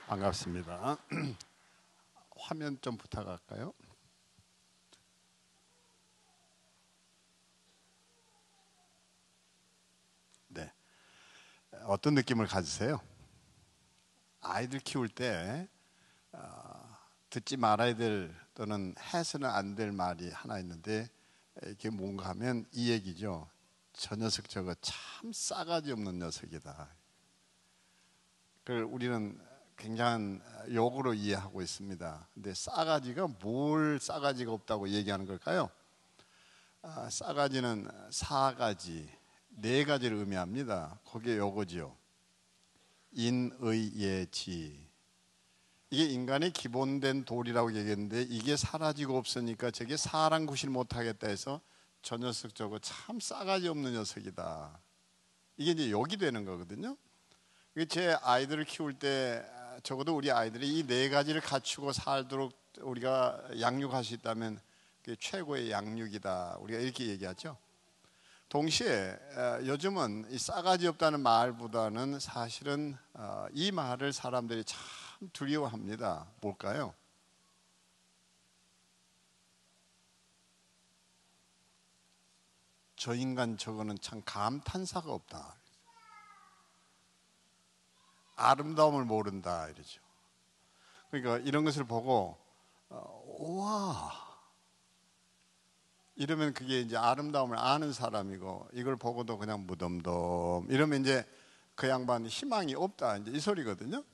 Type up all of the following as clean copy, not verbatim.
반갑습니다. 화면 좀 부탁할까요? 네. 어떤 느낌을 가지세요? 아이들 키울 때 듣지 말아야 될 또는 해서는 안 될 말이 하나 있는데, 이게 뭔가 하면 이 얘기죠. 저 녀석 저거 참 싸가지 없는 녀석이다. 그걸 우리는 굉장한 욕으로 이해하고 있습니다. 근데 싸가지가 뭘 싸가지가 없다고 얘기하는 걸까요? 싸가지는 사가지, 네 가지를 의미합니다. 그게 요거지요. 인의예지. 이게 인간의 기본된 도리라고 얘기했는데, 이게 사라지고 없으니까 저게 사람 구실 못하겠다 해서 저 녀석 저거 참 싸가지 없는 녀석이다. 이게 이제 욕이 되는 거거든요. 제 아이들을 키울 때 적어도 우리 아이들이 이 네 가지를 갖추고 살도록 우리가 양육할 수 있다면 그게 최고의 양육이다. 우리가 이렇게 얘기하죠. 동시에 요즘은 이 싸가지 없다는 말보다는 사실은 이 말을 사람들이 참 두려워합니다. 뭘까요? 저 인간 저거는 참 감탄사가 없다. 아름다움을 모른다 이러죠. 그러니까 이런 것을 보고 와 이러면 그게 이제 아름다움을 아는 사람이고, 이걸 보고도 그냥 무덤덤 이러면 이제 그 양반 희망이 없다, 이제 이 소리거든요.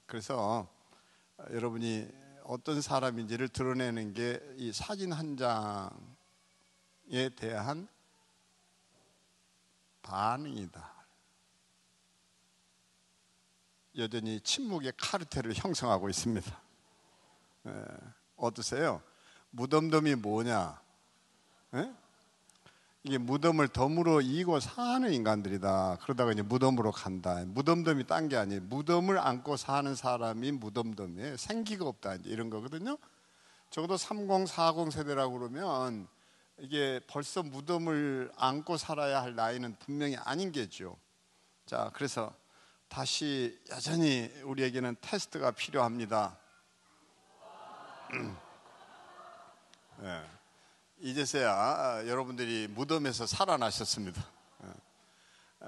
그래서 여러분이 어떤 사람인지를 드러내는 게 이 사진 한 장에 대한 반응이다. 여전히 침묵의 카르텔을 형성하고 있습니다. 어떠세요? 무덤덤이 뭐냐? 이게 무덤을 덤으로 이고 사는 인간들이다. 그러다가 이제 무덤으로 간다. 무덤덤이 딴 게 아니에요. 무덤을 안고 사는 사람이 무덤덤이에요. 생기가 없다, 이제 이런 거거든요. 적어도 30, 40 세대라고 그러면 이게 벌써 무덤을 안고 살아야 할 나이는 분명히 아닌 게죠. 자, 그래서 다시 여전히 우리에게는 테스트가 필요합니다. 네. 이제서야 여러분들이 무덤에서 살아나셨습니다.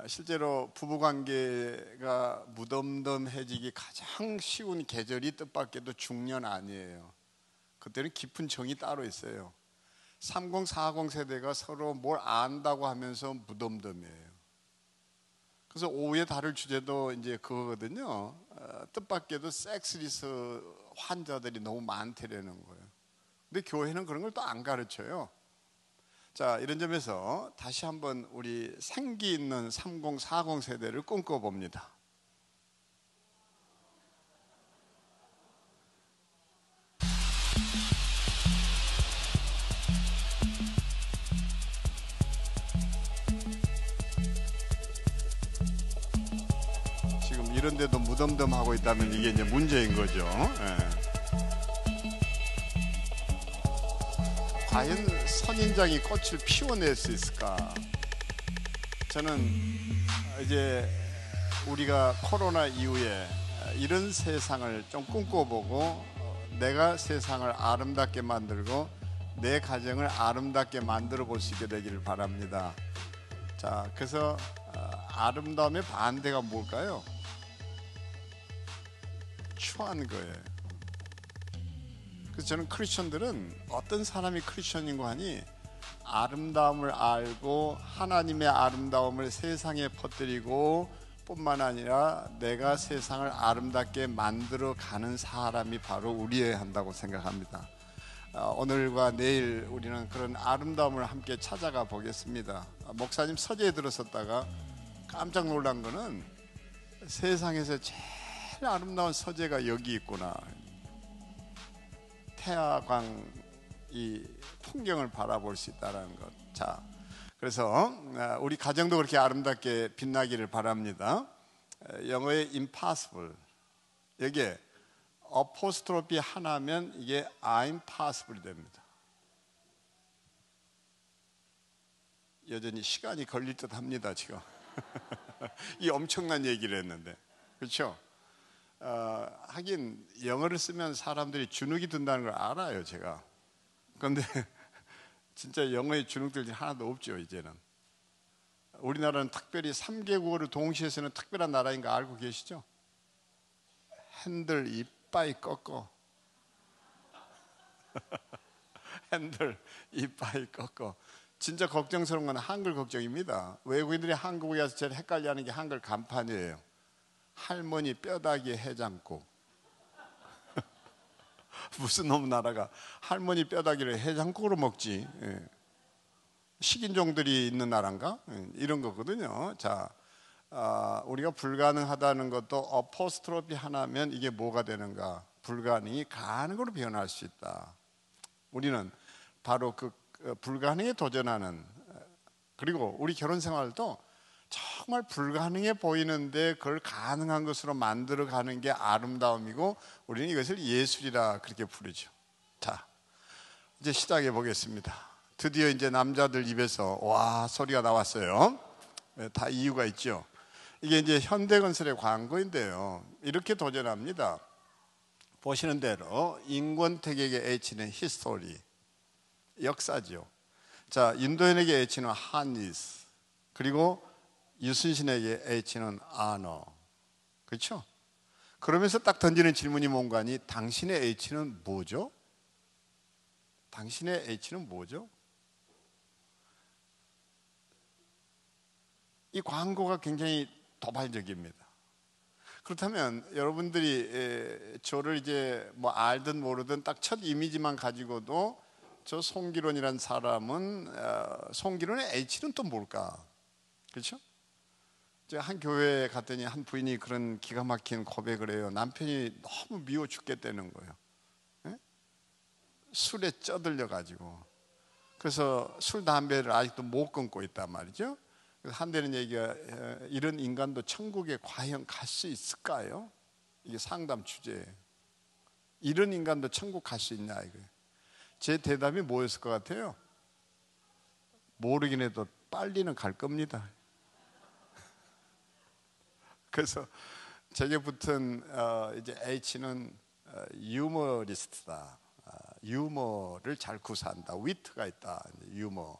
실제로 부부관계가 무덤덤해지기 가장 쉬운 계절이 뜻밖에도 중년 아니에요. 그때는 깊은 정이 따로 있어요. 30, 40 세대가 서로 뭘 안다고 하면서 무덤덤이에요. 그래서 오후에 다룰 주제도 이제 그거거든요. 뜻밖에도 섹스리스 환자들이 너무 많다라는 거예요. 근데 교회는 그런 걸 또 안 가르쳐요. 자, 이런 점에서 다시 한번 우리 생기 있는 30, 40 세대를 꿈꿔봅니다. 지금 이런 데도 무덤덤하고 있다면 이게 이제 문제인 거죠. 과연 선인장이 꽃을 피워낼 수 있을까? 저는 이제 우리가 코로나 이후에 이런 세상을 좀 꿈꿔보고 내가 세상을 아름답게 만들고 내 가정을 아름답게 만들어 볼 수 있게 되기를 바랍니다. 자, 그래서 아름다움의 반대가 뭘까요? 추한 거예요. 그래서 저는 크리스천들은 어떤 사람이 크리스천인고 하니 아름다움을 알고 하나님의 아름다움을 세상에 퍼뜨리고 뿐만 아니라 내가 세상을 아름답게 만들어 가는 사람이 바로 우리여야 한다고 생각합니다. 오늘과 내일 우리는 그런 아름다움을 함께 찾아가 보겠습니다. 목사님 서재에 들었었다가 깜짝 놀란 거는 세상에서 제일 아름다운 서재가 여기 있구나. 태화강 이 풍경을 바라볼 수 있다는 것. 자, 그래서 우리 가정도 그렇게 아름답게 빛나기를 바랍니다. 영어의 impossible, 여기에 어포스트로피 하나면 이게 I'm possible이 됩니다. 여전히 시간이 걸릴 듯 합니다 지금. 이 엄청난 얘기를 했는데, 그렇죠? 하긴 영어를 쓰면 사람들이 주눅이 든다는 걸 알아요, 제가. 그런데 진짜 영어에 주눅들이 하나도 없죠, 이제는. 우리나라는 특별히 3개국어를 동시에 쓰는 특별한 나라인 거 알고 계시죠? 핸들 이빠이 꺾어. 핸들 이빠이 꺾어. 진짜 걱정스러운 건 한글 걱정입니다. 외국인들이 한국에 와서 제일 헷갈려하는 게 한글 간판이에요. 할머니 뼈다귀 해장국. 무슨 놈 나라가 할머니 뼈다귀를 해장국으로 먹지? 식인종들이 있는 나라인가? 이런 거거든요. 자, 우리가 불가능하다는 것도 어포스트로피 하나면 이게 뭐가 되는가? 불가능이 가능으로 변할 수 있다. 우리는 바로 그 불가능에 도전하는, 그리고 우리 결혼 생활도 정말 불가능해 보이는데 그걸 가능한 것으로 만들어가는 게 아름다움이고, 우리는 이것을 예술이라 그렇게 부르죠. 자, 이제 시작해 보겠습니다. 드디어 이제 남자들 입에서 와 소리가 나왔어요. 다 이유가 있죠. 이게 이제 현대건설의 광고인데요, 이렇게 도전합니다. 보시는 대로 인권택에게 H는 히스토리, 역사죠. 자, 윤도현에게 H는 한리스, 그리고 유순신에게 H는 아너. 그렇죠? 그러면서 딱 던지는 질문이 뭔가니, 당신의 H는 뭐죠? 당신의 H는 뭐죠? 이 광고가 굉장히 도발적입니다. 그렇다면 여러분들이 저를 이제 뭐 알든 모르든 딱 첫 이미지만 가지고도 저 송기론이라는 사람은, 송기론의 H는 또 뭘까? 그렇죠? 제가 한 교회에 갔더니 한 부인이 그런 기가 막힌 고백을 해요. 남편이 너무 미워 죽겠다는 거예요. 네? 술에 쪄들려 가지고. 그래서 술 담배를 아직도 못 끊고 있단 말이죠. 그래서 한대는 얘기가, 이런 인간도 천국에 과연 갈 수 있을까요? 이게 상담 주제예요. 이런 인간도 천국 갈 수 있냐 이거예요. 제 대답이 뭐였을 것 같아요? 모르긴 해도 빨리는 갈 겁니다. 그래서 제게 붙은 이제 H는 유머리스트다. 유머를 잘 구사한다. 위트가 있다. 유머.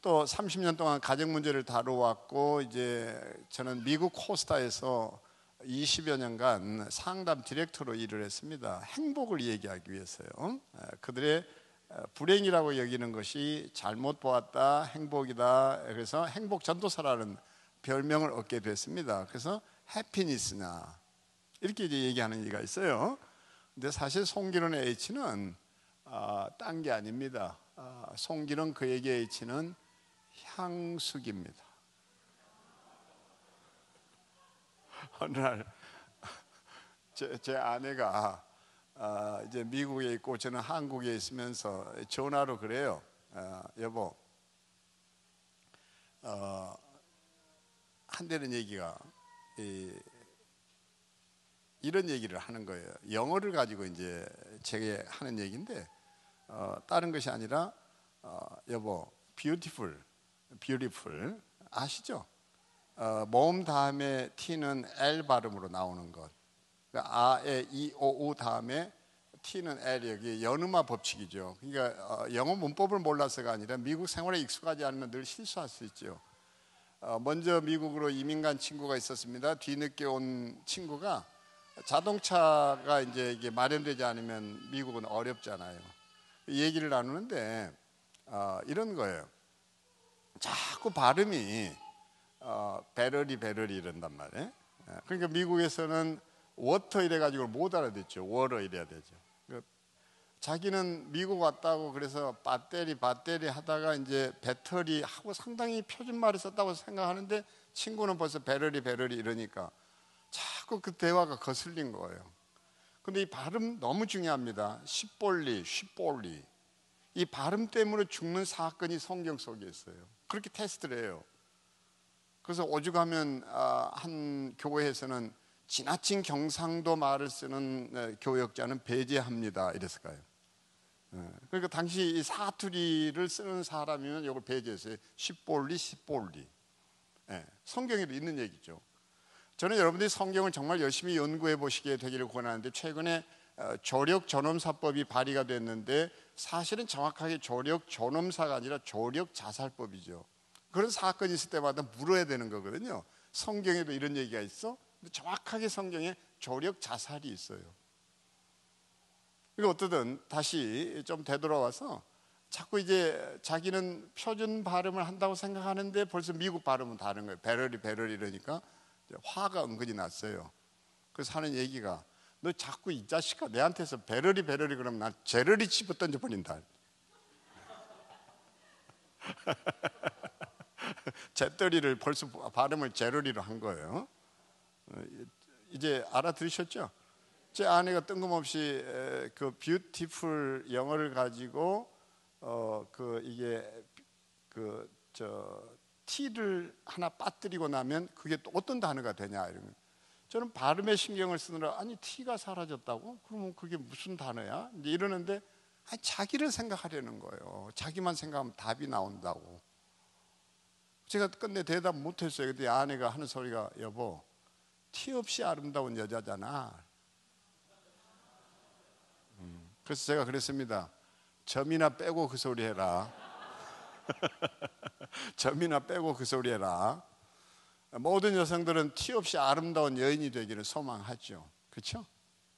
또 30년 동안 가정 문제를 다루었고, 이제 저는 미국 코스타에서 20여 년간 상담 디렉터로 일을 했습니다. 행복을 얘기하기 위해서요. 그들의 불행이라고 여기는 것이 잘못 보았다, 행복이다. 그래서 행복 전도사라는 별명을 얻게 됐습니다. 그래서 해피니스냐 이렇게 이제 얘기하는 얘기가 있어요. 근데 사실 송기론의 H는 딴 게 아닙니다. 송기론 그에게 H는 향수기입니다. 어느 날 제 아내가 이제 미국에 있고 저는 한국에 있으면서 전화로 그래요. 여보, 한대는 얘기가 이런 얘기를 하는 거예요. 영어를 가지고 이제 제게 하는 얘기인데, 다른 것이 아니라 여보, beautiful 아시죠? 모음 다음에 T는 L 발음으로 나오는 것. 그러니까 아에 이 오 우 다음에 T는 L이에요. 이게 연음화 법칙이죠. 그러니까 영어 문법을 몰라서가 아니라 미국 생활에 익숙하지 않으면 늘 실수할 수 있죠. 먼저 미국으로 이민 간 친구가 있었습니다. 뒤늦게 온 친구가, 자동차가 이제 이게 마련되지 않으면 미국은 어렵잖아요. 얘기를 나누는데 이런 거예요. 자꾸 발음이 배럴이 이런단 말이에요. 그러니까 미국에서는 워터 이래 가지고 못 알아듣죠. 워러 이래야 되죠. 자기는 미국 왔다고 그래서 배터리 하다가 이제 배터리 하고 상당히 표준말을 썼다고 생각하는데, 친구는 벌써 배럴이 이러니까 자꾸 그 대화가 거슬린 거예요. 근데 이 발음 너무 중요합니다. 쉽볼리 이 발음 때문에 죽는 사건이 성경 속에 있어요. 그렇게 테스트를 해요. 그래서 오죽하면 한 교회에서는 지나친 경상도 말을 쓰는 교역자는 배제합니다 이랬을까요? 그러니까 당시 이 사투리를 쓰는 사람이면 이걸 배제했어요. 쉽볼리. 성경에도 있는 얘기죠. 저는 여러분들이 성경을 정말 열심히 연구해 보시게 되기를 권하는데, 최근에 조력 전엄사법이 발의가 됐는데 사실은 정확하게 조력 전엄사가 아니라 조력 자살법이죠. 그런 사건이 있을 때마다 물어야 되는 거거든요. 성경에도 이런 얘기가 있어? 근데 정확하게 성경에 조력 자살이 있어요. 이거 어떠든 다시 좀 되돌아와서 자꾸 이제 자기는 표준 발음을 한다고 생각하는데 벌써 미국 발음은 다른 거예요. 베러리 이러니까 화가 은근히 났어요. 그래서 하는 얘기가, 너 자꾸 이 자식아 내한테서 베러리 그러면 난 제러리 집어 던져버린다. 제떨이를 벌써 발음을 제러리로 한 거예요. 이제 알아들으셨죠? 제 아내가 뜬금없이 그 뷰티풀 영어를 가지고 이게 T를 하나 빠뜨리고 나면 그게 또 어떤 단어가 되냐 이러면, 저는 발음에 신경을 쓰느라 아니 T가 사라졌다고? 그러면 그게 무슨 단어야? 이제 이러는데 아니, 자기를 생각하려는 거예요. 자기만 생각하면 답이 나온다고. 제가 끝내 대답 못했어요. 근데 아내가 하는 소리가, 여보 T 없이 아름다운 여자잖아. 그래서 제가 그랬습니다. 점이나 빼고 그 소리 해라. 점이나 빼고 그 소리 해라. 모든 여성들은 티 없이 아름다운 여인이 되기를 소망하죠. 그렇죠?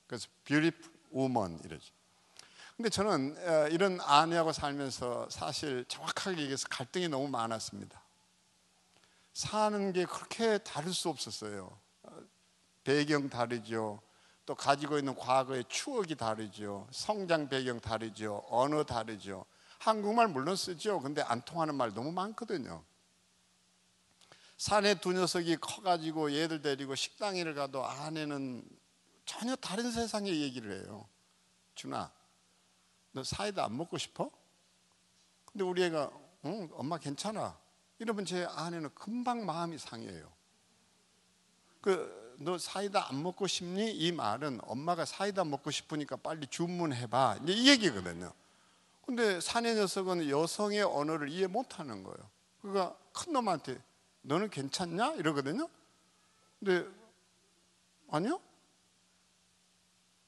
그래서 beautiful woman 이러죠. 근데 저는 이런 아내하고 살면서 사실 정확하게 얘기해서 갈등이 너무 많았습니다. 사는 게 그렇게 다를 수 없었어요. 배경 다르죠. 또 가지고 있는 과거의 추억이 다르죠. 성장 배경 다르죠. 언어 다르죠. 한국말 물론 쓰죠. 근데 안 통하는 말 너무 많거든요. 사내 두 녀석이 커가지고 얘들 데리고 식당에를 가도 아내는 전혀 다른 세상의 얘기를 해요. 준아, 너 사이다 안 먹고 싶어? 근데 우리 애가 응, 엄마 괜찮아. 이러면 제 아내는 금방 마음이 상해요. 너 사이다 안 먹고 싶니? 이 말은 엄마가 사이다 먹고 싶으니까 빨리 주문해봐, 이제 이 얘기거든요. 근데 사내 녀석은 여성의 언어를 이해 못하는 거예요. 그러니까 큰 놈한테 너는 괜찮냐? 이러거든요. 근데 아니요,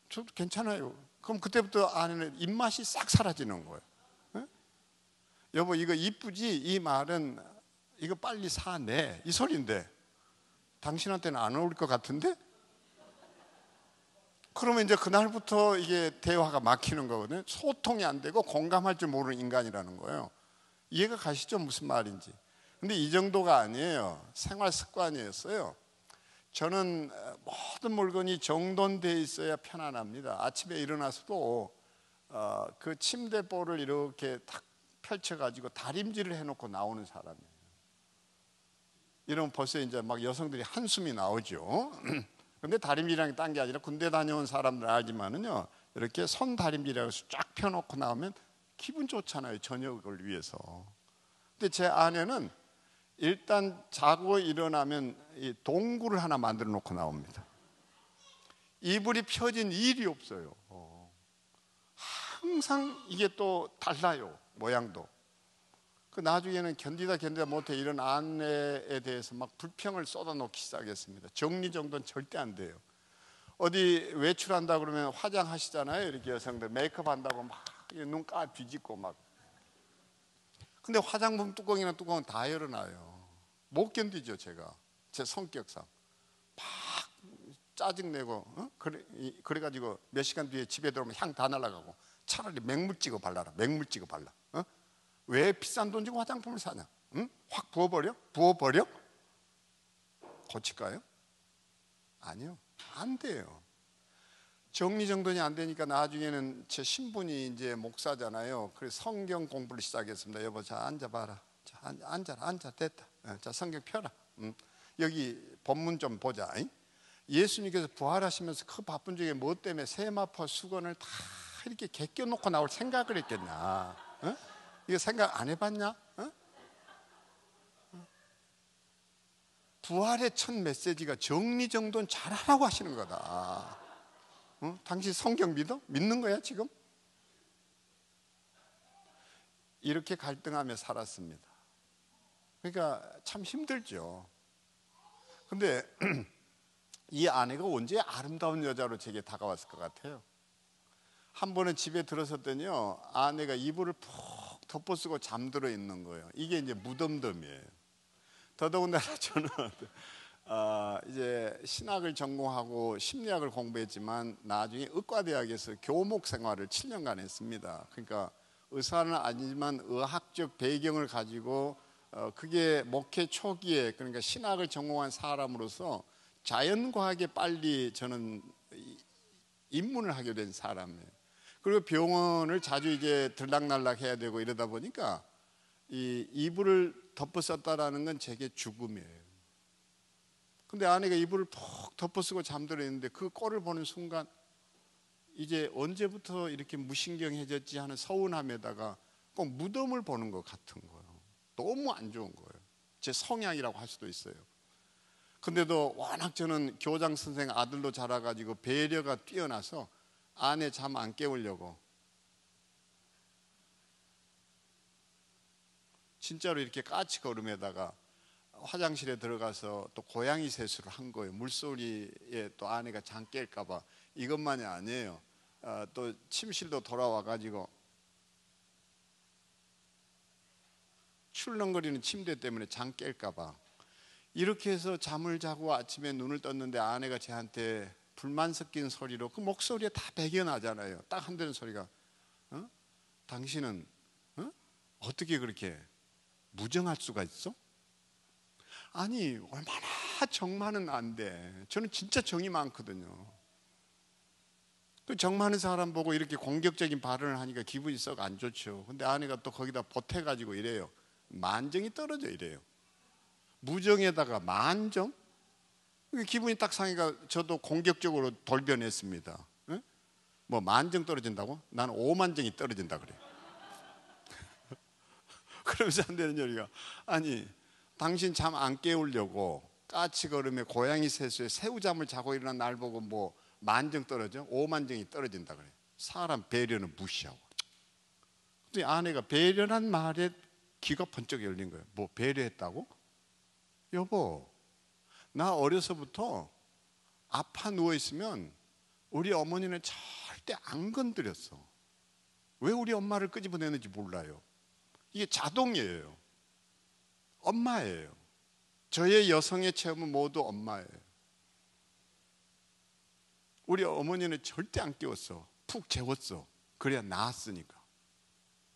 저도 괜찮아요. 그럼 그때부터 아내는 입맛이 싹 사라지는 거예요. 네? 여보 이거 이쁘지? 이 말은 이거 빨리 사내 이 소리인데 당신한테는 안 어울릴 것 같은데? 그러면 이제 그날부터 이게 대화가 막히는 거거든요. 소통이 안 되고 공감할 줄 모르는 인간이라는 거예요. 이해가 가시죠? 무슨 말인지. 근데 이 정도가 아니에요. 생활 습관이었어요. 저는 모든 물건이 정돈되어 있어야 편안합니다. 아침에 일어나서도 그 침대볼을 이렇게 탁 펼쳐가지고 다림질을 해놓고 나오는 사람이에요. 이러면 벌써 이제 막 여성들이 한숨이 나오죠. 근데 다림질이라는 게 딴 게 아니라 군대 다녀온 사람들 알지만은요, 이렇게 손 다림질이라고 해서 쫙 펴놓고 나오면 기분 좋잖아요, 저녁을 위해서. 근데 제 아내는 일단 자고 일어나면 이 동굴을 하나 만들어 놓고 나옵니다. 이불이 펴진 일이 없어요. 항상 이게 또 달라요, 모양도. 그 나중에는 견디다 못해 이런 아내에 대해서 막 불평을 쏟아놓기 시작했습니다. 정리정돈은 절대 안 돼요. 어디 외출한다 그러면 화장하시잖아요. 이렇게 여성들 메이크업 한다고 막 눈깔 뒤집고 막. 근데 화장품 뚜껑이나 뚜껑은 다 열어놔요. 못 견디죠, 제가. 제 성격상. 막 짜증내고 그래가지고 몇 시간 뒤에 집에 들어오면 향 다 날아가고, 차라리 맹물 찍어 발라라. 맹물 찍어 발라. 왜 비싼 돈 주고 화장품을 사냐? 응? 확 부어버려? 고칠까요? 아니요, 안 돼요. 정리정돈이 안 되니까 나중에는 제 신분이 이제 목사잖아요. 그래서 성경 공부를 시작했습니다. 여보, 자 앉아봐라. 자 앉아 됐다. 자 성경 펴라. 여기 본문 좀 보자. 예수님께서 부활하시면서 그 바쁜 중에 뭐 때문에 세마포 수건을 다 이렇게 개껴놓고 나올 생각을 했겠냐? 이거 생각 안 해봤냐? 부활의 첫 메시지가 정리정돈 잘하라고 하시는 거다. 당신 성경 믿어? 믿는 거야 지금? 이렇게 갈등하며 살았습니다. 그러니까 참 힘들죠. 근데 이 아내가 언제 아름다운 여자로 제게 다가왔을 것 같아요. 한 번은 집에 들어섰더니요, 아내가 이불을 푹 덮어쓰고 잠들어 있는 거예요. 이게 이제 무덤덤이에요. 더더군다나 저는 이제 신학을 전공하고 심리학을 공부했지만 나중에 의과대학에서 교목 생활을 7년간 했습니다. 그러니까 의사는 아니지만 의학적 배경을 가지고 그게 목회 초기에, 그러니까 신학을 전공한 사람으로서 자연과학에 빨리 저는 입문을 하게 된 사람이에요. 그리고 병원을 자주 이제 들락날락 해야 되고 이러다 보니까 이 이불을 덮어 썼다라는 건 제게 죽음이에요. 근데 아내가 이불을 푹 덮어 쓰고 잠들어 있는데 그 꼴을 보는 순간 이제 언제부터 이렇게 무신경해졌지 하는 서운함에다가 꼭 무덤을 보는 것 같은 거예요. 너무 안 좋은 거예요. 제 성향이라고 할 수도 있어요. 근데도 워낙 저는 교장 선생 아들로 자라가지고 배려가 뛰어나서 아내 잠 안 깨우려고 진짜로 이렇게 까치걸음에다가 화장실에 들어가서 또 고양이 세수를 한 거예요. 물소리에 또 아내가 잠 깰까 봐. 이것만이 아니에요. 또 침실도 돌아와가지고 출렁거리는 침대 때문에 잠 깰까 봐. 이렇게 해서 잠을 자고 아침에 눈을 떴는데 아내가 저한테 불만 섞인 소리로, 그 목소리에 다 배겨나잖아요. 딱 한다는 소리가, 당신은 어떻게 그렇게 무정할 수가 있어? 아니, 얼마나 정 많은 안돼. 저는 진짜 정이 많거든요. 그 정 많은 사람 보고 이렇게 공격적인 발언을 하니까 기분이 썩 안 좋죠. 근데 아내가 또 거기다 보태가지고 이래요. 만정이 떨어져 이래요. 무정에다가 만정? 기분이 딱 상해가 저도 공격적으로 돌변했습니다. 뭐 만정 떨어진다고? 나는 5만정이 떨어진다 그래. 그러면서 안 되는 소리가, 아니 당신 잠 안 깨우려고 까치걸음에 고양이 세수에 새우잠을 자고 일어난 날 보고 뭐 만정 떨어져? 5만정이 떨어진다 그래. 사람 배려는 무시하고. 근데 아내가 배려란 말에 귀가 번쩍 열린 거예요. 뭐 배려했다고? 여보, 나 어려서부터 아파 누워있으면 우리 어머니는 절대 안 건드렸어. 왜 우리 엄마를 끄집어내는지 몰라요. 이게 자동이에요. 엄마예요. 저의 여성의 체험은 모두 엄마예요. 우리 어머니는 절대 안 깨웠어. 푹 재웠어. 그래야 나았으니까.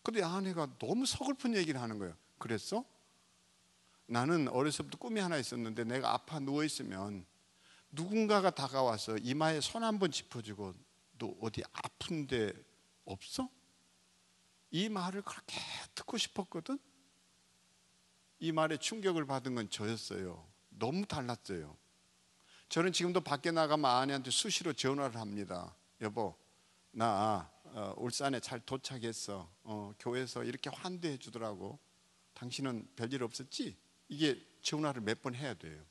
근데 아내가 너무 서글픈 얘기를 하는 거예요. 그랬어? 나는 어려서부터 꿈이 하나 있었는데 내가 아파 누워있으면 누군가가 다가와서 이마에 손 한번 짚어주고 너 어디 아픈데 없어? 이 말을 그렇게 듣고 싶었거든. 이 말에 충격을 받은 건 저였어요. 너무 달랐어요. 저는 지금도 밖에 나가면 아내한테 수시로 전화를 합니다. 여보, 나 울산에 잘 도착했어. 교회에서 이렇게 환대해 주더라고. 당신은 별일 없었지? 이게 전화를 몇 번 해야 돼요.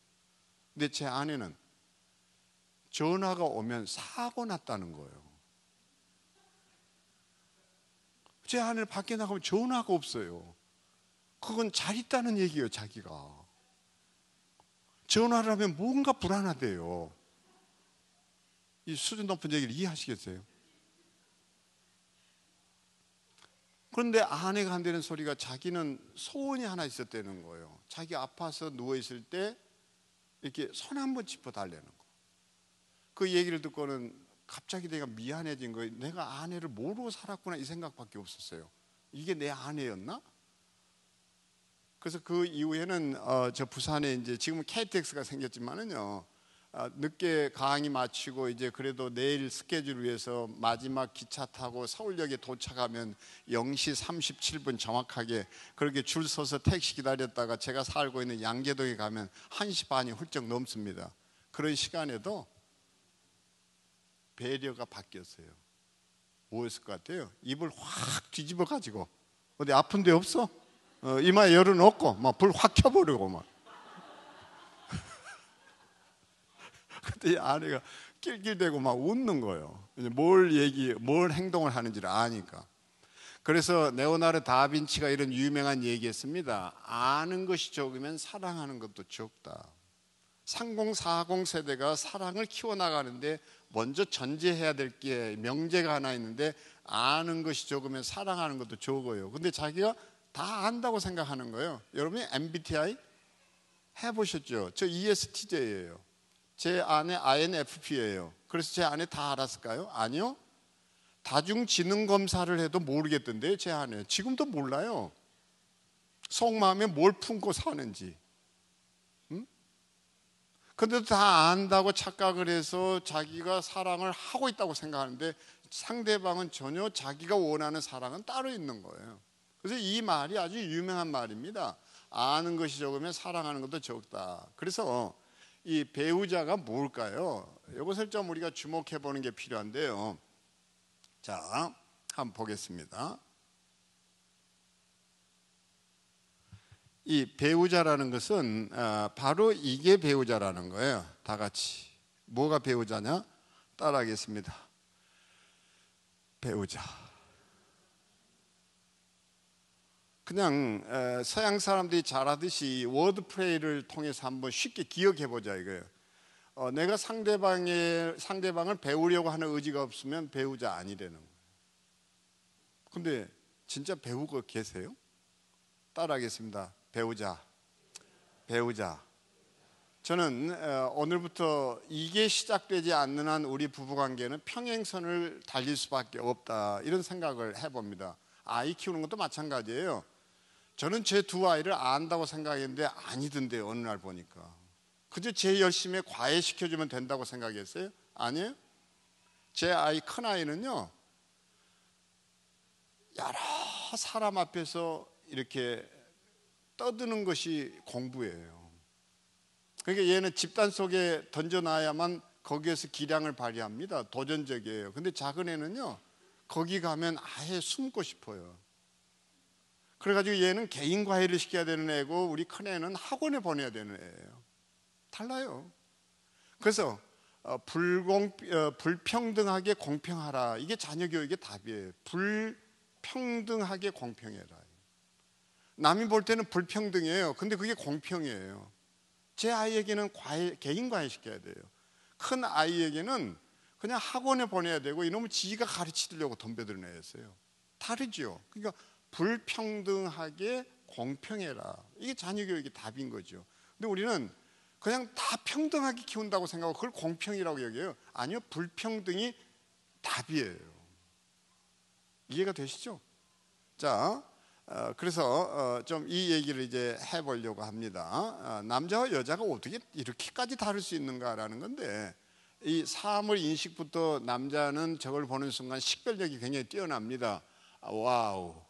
근데 제 아내는 전화가 오면 사고 났다는 거예요. 제 아내는 밖에 나가면 전화가 없어요. 그건 잘 있다는 얘기예요. 자기가 전화를 하면 뭔가 불안하대요. 이 수준 높은 얘기를 이해하시겠어요? 그런데 아내가 한다는 소리가 자기는 소원이 하나 있었다는 거예요. 자기 아파서 누워있을 때 이렇게 손 한번 짚어달라는 거. 그 얘기를 듣고는 갑자기 내가 미안해진 거예요. 내가 아내를 모르고 살았구나 이 생각밖에 없었어요. 이게 내 아내였나? 그래서 그 이후에는 저 부산에 이제 지금은 KTX가 생겼지만은요, 늦게 강의 마치고 이제 그래도 내일 스케줄 위해서 마지막 기차 타고 서울역에 도착하면 0시 37분 정확하게 그렇게 줄 서서 택시 기다렸다가 제가 살고 있는 양재동에 가면 1시 반이 훌쩍 넘습니다. 그런 시간에도 배려가 바뀌었어요. 뭐였을 것 같아요? 입을 확 뒤집어 가지고 어디 아픈 데 없어? 이마에 열어놓고 막 불 확 켜버리고 막. 그때 아내가 낄낄대고 막 웃는 거예요. 뭘 행동을 하는지를 아니까. 그래서 레오나르도 다빈치가 이런 유명한 얘기했습니다. 아는 것이 적으면 사랑하는 것도 적다. 30, 40 세대가 사랑을 키워나가는데 먼저 전제해야 될 게 명제가 하나 있는데, 아는 것이 적으면 사랑하는 것도 적어요. 근데 자기가 다 안다고 생각하는 거예요. 여러분이 MBTI 해보셨죠? 저 ESTJ예요. 제 아내 INFP예요. 그래서 제 아내 다 알았을까요? 아니요. 다중지능검사를 해도 모르겠던데요, 제 아내. 지금도 몰라요. 속마음에 뭘 품고 사는지. 근데도 다 안다고 착각을 해서 자기가 사랑을 하고 있다고 생각하는데, 상대방은 전혀 자기가 원하는 사랑은 따로 있는 거예요. 그래서 이 말이 아주 유명한 말입니다. 아는 것이 적으면 사랑하는 것도 적다. 그래서 이 배우자가 뭘까요? 이것을 좀 우리가 주목해 보는 게 필요한데요. 자, 한번 보겠습니다. 이 배우자라는 것은 바로 이게 배우자라는 거예요. 다 같이. 뭐가 배우자냐? 따라하겠습니다. 배우자. 그냥 서양 사람들이 잘하듯이 워드플레이를 통해서 한번 쉽게 기억해 보자 이거예요. 내가 상대방을 배우려고 하는 의지가 없으면 배우자 아니라는 거예요. 근데 진짜 배우고 계세요? 따라하겠습니다. 배우자. 배우자. 저는 오늘부터 이게 시작되지 않는 한 우리 부부관계는 평행선을 달릴 수밖에 없다, 이런 생각을 해봅니다. 아이 키우는 것도 마찬가지예요. 저는 제 두 아이를 안다고 생각했는데 아니던데, 어느 날 보니까 그저 제 열심에 과외시켜주면 된다고 생각했어요? 아니에요. 제 아이, 큰 아이는요, 여러 사람 앞에서 이렇게 떠드는 것이 공부예요. 그러니까 얘는 집단 속에 던져놔야만 거기에서 기량을 발휘합니다. 도전적이에요. 근데 작은 애는요, 거기 가면 아예 숨고 싶어요. 그래가지고 얘는 개인 과외를 시켜야 되는 애고, 우리 큰 애는 학원에 보내야 되는 애예요. 달라요. 그래서 불평등하게 공평하라, 이게 자녀 교육의 답이에요. 불평등하게 공평해라. 남이 볼 때는 불평등이에요. 근데 그게 공평이에요. 제 아이에게는 개인 과외 시켜야 돼요. 큰 아이에게는 그냥 학원에 보내야 되고, 이놈은 지가 가르치려고 덤벼드는 애였어요. 다르죠. 그러니까 불평등하게 공평해라, 이게 자녀 교육의 답인 거죠. 근데 우리는 그냥 다 평등하게 키운다고 생각하고 그걸 공평이라고 여겨요. 아니요, 불평등이 답이에요. 이해가 되시죠? 자, 그래서 좀 이 얘기를 이제 해보려고 합니다. 남자와 여자가 어떻게 이렇게까지 다를 수 있는가라는 건데, 이 사물 인식부터 남자는 저걸 보는 순간 식별력이 굉장히 뛰어납니다. 와우,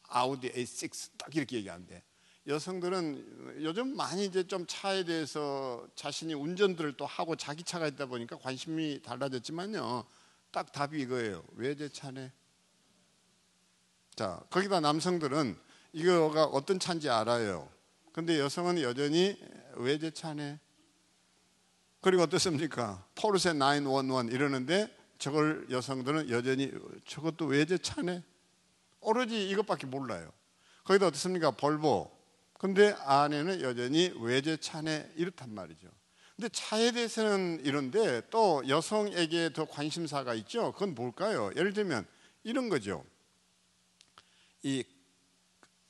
아우디 A6 딱 이렇게 얘기하는데, 여성들은 요즘 많이 이제 좀 차에 대해서 자신이 운전들을 또 하고 자기 차가 있다 보니까 관심이 달라졌지만요, 딱 답이 이거예요. 왜 제 차네? 자, 거기다 남성들은 이거가 어떤 차인지 알아요. 근데 여성은 여전히 왜 제 차네? 그리고 어떻습니까? 포르쉐 911 이러는데 저걸 여성들은 여전히 저것도 왜 제 차네? 오로지 이것밖에 몰라요. 거기다 어떻습니까? 볼보. 근데 아내는 여전히 왜 제 차네? 이렇단 말이죠. 근데 차에 대해서는 이런데 또 여성에게 더 관심사가 있죠. 그건 뭘까요? 예를 들면 이런 거죠. 이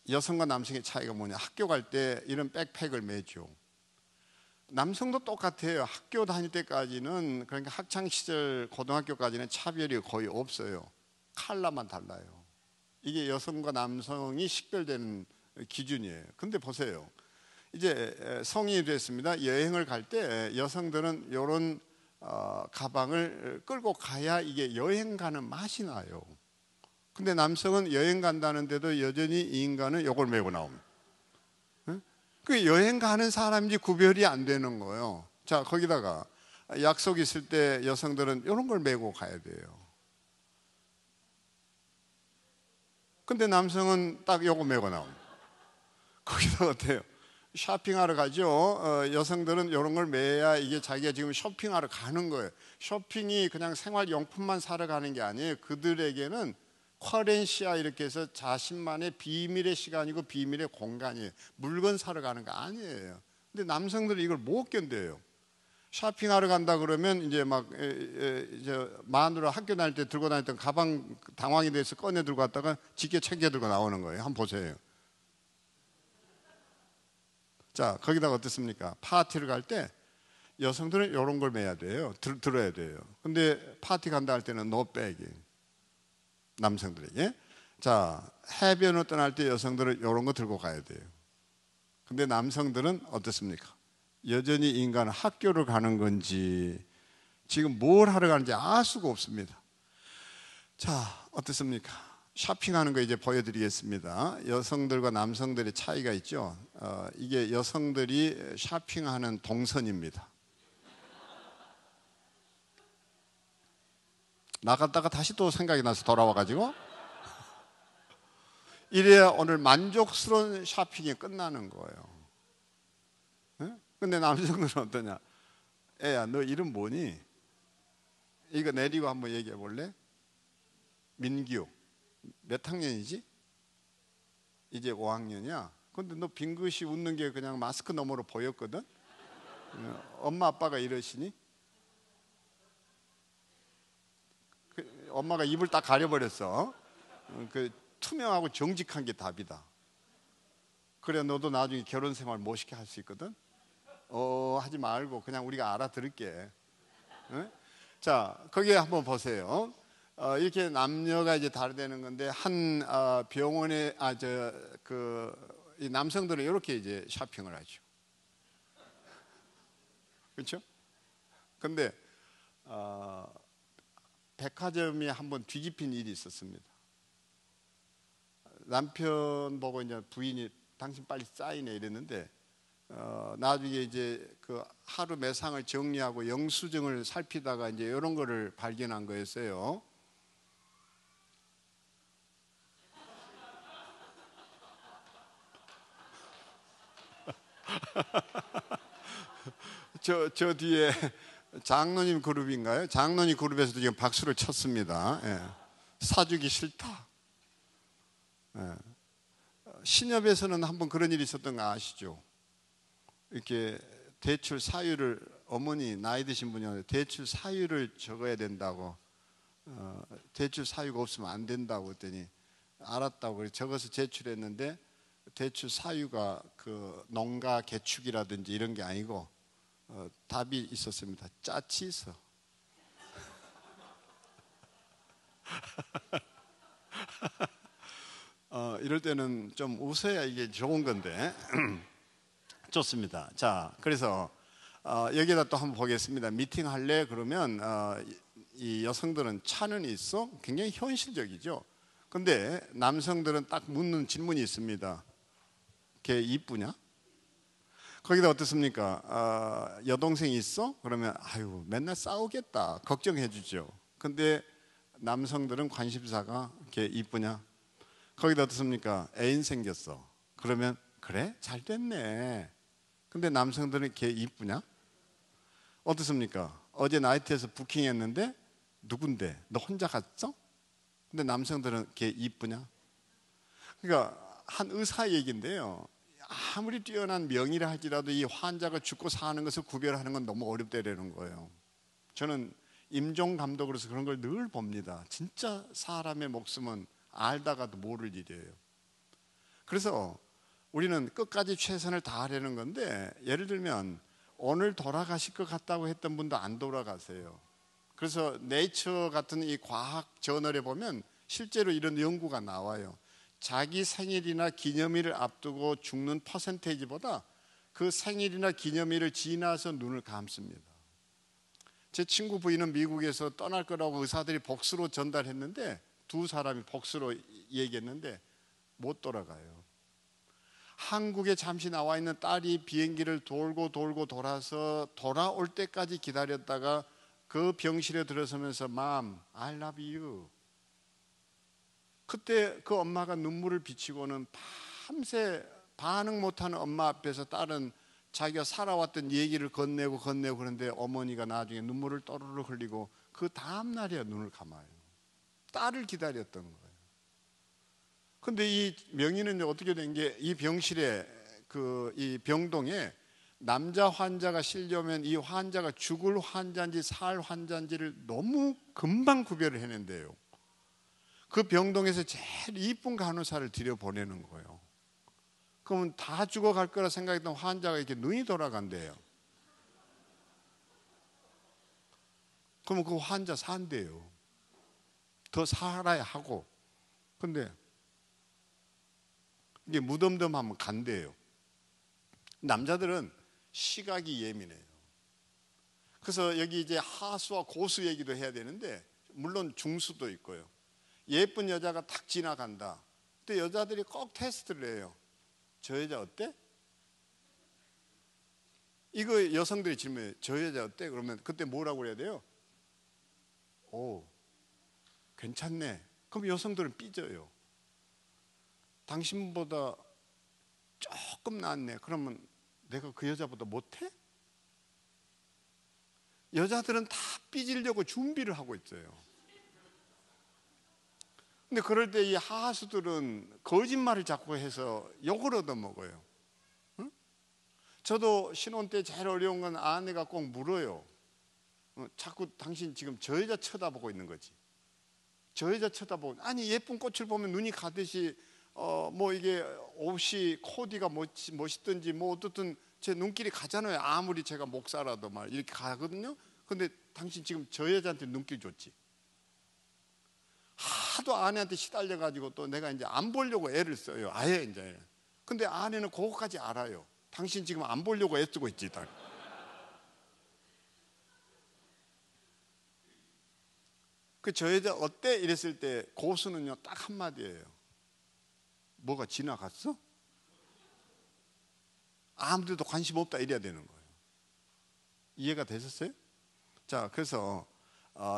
여성과 남성의 차이가 뭐냐? 학교 갈 때 이런 백팩을 매죠. 남성도 똑같아요. 학교 다닐 때까지는, 그러니까 학창 시절 고등학교까지는 차별이 거의 없어요. 컬러만 달라요. 이게 여성과 남성이 식별되는 기준이에요. 근데 보세요. 이제 성인이 됐습니다. 여행을 갈 때 여성들은 이런 가방을 끌고 가야 이게 여행 가는 맛이 나요. 근데 남성은 여행 간다는데도 여전히 이 인간은 이걸 메고 나옵니다. 그 여행 가는 사람인지 구별이 안 되는 거예요. 자, 거기다가 약속 있을 때 여성들은 이런 걸 메고 가야 돼요. 근데 남성은 딱 요거 메고 나옵니다. 거기다 어때요? 쇼핑하러 가죠. 여성들은 이런 걸 매야 이게 자기가 지금 쇼핑하러 가는 거예요. 쇼핑이 그냥 생활용품만 사러 가는 게 아니에요. 그들에게는 커렌시아 이렇게 해서 자신만의 비밀의 시간이고 비밀의 공간이에요. 물건 사러 가는 거 아니에요. 근데 남성들은 이걸 못 견뎌요. 쇼핑하러 간다 그러면 이제 막 이제 마누라 학교 다닐 때 들고 다녔던 가방 당황이 돼서 꺼내 들고 갔다가 짙게 챙겨 들고 나오는 거예요. 한번 보세요. 자, 거기다가 어떻습니까? 파티를 갈 때 여성들은 이런 걸 매야 돼요. 들어야 돼요. 근데 파티 간다 할 때는 노백이 남성들에게. 자, 해변을 떠날 때 여성들은 이런 거 들고 가야 돼요. 근데 남성들은 어떻습니까? 여전히 인간은 학교를 가는 건지 지금 뭘 하러 가는지 알 수가 없습니다. 자, 어떻습니까? 쇼핑하는 거 이제 보여드리겠습니다. 여성들과 남성들의 차이가 있죠. 이게 여성들이 쇼핑하는 동선입니다. 나갔다가 다시 또 생각이 나서 돌아와가지고 이래야 오늘 만족스러운 쇼핑이 끝나는 거예요. 근데 남성들은 어떠냐? 애야, 너 이름 뭐니? 이거 내리고 한번 얘기해 볼래? 민규. 몇 학년이지? 이제 5학년이야. 근데 너 빙긋이 웃는 게 그냥 마스크 너머로 보였거든? 엄마 아빠가 이러시니? 엄마가 입을 딱 가려버렸어. 그 투명하고 정직한 게 답이다. 그래 너도 나중에 결혼 생활 멋있게 할 수 있거든? 하지 말고 그냥 우리가 알아들을게. 응? 자, 거기에 한번 보세요. 이렇게 남녀가 이제 다르다는 건데 한 병원에 이 남성들은 이렇게 이제 쇼핑을 하죠. 그렇죠? 근데 백화점이 한번 뒤집힌 일이 있었습니다. 남편 보고 이제 부인이 당신 빨리 사인해 이랬는데 나중에 이제 그 하루 매상을 정리하고 영수증을 살피다가 이제 이런 거를 발견한 거였어요. 저 뒤에 장로님 그룹인가요? 장로님 그룹에서도 지금 박수를 쳤습니다. 예. 사주기 싫다. 예. 신협에서는 한번 그런 일이 있었던 거 아시죠? 이렇게 대출 사유를 어머니 나이 드신 분이 대출 사유를 적어야 된다고 대출 사유가 없으면 안 된다고 했더니 알았다고 적어서 제출했는데 대출 사유가 그 농가 개축이라든지 이런 게 아니고 답이 있었습니다. 짜치서. 이럴 때는 좀 웃어야 이게 좋은 건데 좋습니다. 자, 그래서 여기다 또 한번 보겠습니다. 미팅 할래? 그러면 이 여성들은 차는 있어? 굉장히 현실적이죠. 근데 남성들은 딱 묻는 질문이 있습니다. 걔 이쁘냐? 거기다 어떻습니까? 여동생이 있어? 그러면 아유 맨날 싸우겠다 걱정해 주죠. 근데 남성들은 관심사가 걔 이쁘냐? 거기다 어떻습니까? 애인 생겼어. 그러면 그래? 잘 됐네. 근데 남성들은 걔 이쁘냐? 어떻습니까? 어제 나이트에서 부킹했는데 누군데? 너 혼자 갔어? 근데 남성들은 걔 이쁘냐? 그러니까 한 의사 얘기인데요. 아무리 뛰어난 명의라 할지라도 이 환자가 죽고 사는 것을 구별하는 건 너무 어렵다라는 거예요. 저는 임종 감독으로서 그런 걸 늘 봅니다. 진짜 사람의 목숨은 알다가도 모를 일이에요. 그래서 우리는 끝까지 최선을 다하려는 건데 예를 들면 오늘 돌아가실 것 같다고 했던 분도 안 돌아가세요. 그래서 네이처 같은 이 과학 저널에 보면 실제로 이런 연구가 나와요. 자기 생일이나 기념일을 앞두고 죽는 퍼센테이지보다 그 생일이나 기념일을 지나서 눈을 감습니다. 제 친구 부인은 미국에서 떠날 거라고 의사들이 복수로 전달했는데 두 사람이 복수로 얘기했는데 못 돌아가요. 한국에 잠시 나와 있는 딸이 비행기를 돌고 돌아서 돌아올 때까지 기다렸다가 그 병실에 들어서면서 Mom, I love you. 그때 그 엄마가 눈물을 비치고는 밤새 반응 못하는 엄마 앞에서 딸은 자기가 살아왔던 얘기를 건네고 그런데 어머니가 나중에 눈물을 또르르 흘리고 그 다음 날이야 눈을 감아요. 딸을 기다렸던 거예요. 근데 이 명의는 어떻게 된 게 이 병실에 이 병동에 남자 환자가 실려면 이 환자가 죽을 환자인지 살 환자인지를 너무 금방 구별을 해낸대요. 그 병동에서 제일 이쁜 간호사를 들여보내는 거예요. 그러면 다 죽어갈 거라 생각했던 환자가 이렇게 눈이 돌아간대요. 그러면 그 환자 산대요. 더 살아야 하고. 근데 이게 무덤덤하면 간대요. 남자들은 시각이 예민해요. 그래서 여기 이제 하수와 고수 얘기도 해야 되는데, 물론 중수도 있고요. 예쁜 여자가 탁 지나간다. 근데 여자들이 꼭 테스트를 해요. 저 여자 어때? 이거 여성들이 질문해요. 저 여자 어때? 그러면 그때 뭐라고 그래야 돼요? 오, 괜찮네. 그럼 여성들은 삐져요. 당신보다 조금 낫네. 그러면 내가 그 여자보다 못해? 여자들은 다 삐지려고 준비를 하고 있어요. 근데 그럴 때 이 하하수들은 거짓말을 자꾸 해서 욕을 얻어먹어요. 응? 저도 신혼 때 제일 어려운 건 아내가 꼭 물어요. 자꾸 당신 지금 저 여자 쳐다보고 있는 거지. 저 여자 쳐다보고, 아니 예쁜 꽃을 보면 눈이 가듯이 뭐 이게 옷이 코디가 멋있든지 뭐 어떻든 제 눈길이 가잖아요. 아무리 제가 목사라도 말 이렇게 가거든요. 근데 당신 지금 저 여자한테 눈길 줬지. 하도 아내한테 시달려 가지고 또 내가 이제 안 보려고 애를 써요. 아예 이제. 근데 아내는 그거까지 알아요. 당신 지금 안 보려고 애쓰고 있지. 그 저 여자 어때? 이랬을 때 고수는요 딱 한마디예요. 뭐가 지나갔어? 아무데도 관심 없다 이래야 되는 거예요. 이해가 되셨어요? 자, 그래서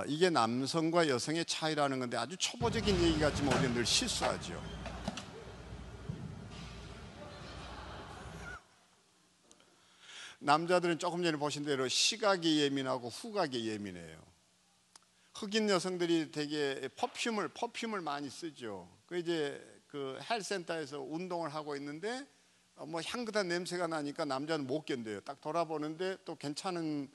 이게 남성과 여성의 차이라는 건데 아주 초보적인 얘기 같지만 우리는 늘 실수하죠. 남자들은 조금 전에 보신 대로 시각이 예민하고 후각이 예민해요. 흑인 여성들이 되게 퍼퓸을 많이 쓰죠. 그 이제 그 헬스센터에서 운동을 하고 있는데 뭐 향긋한 냄새가 나니까 남자는 못 견뎌요. 딱 돌아보는데 또 괜찮은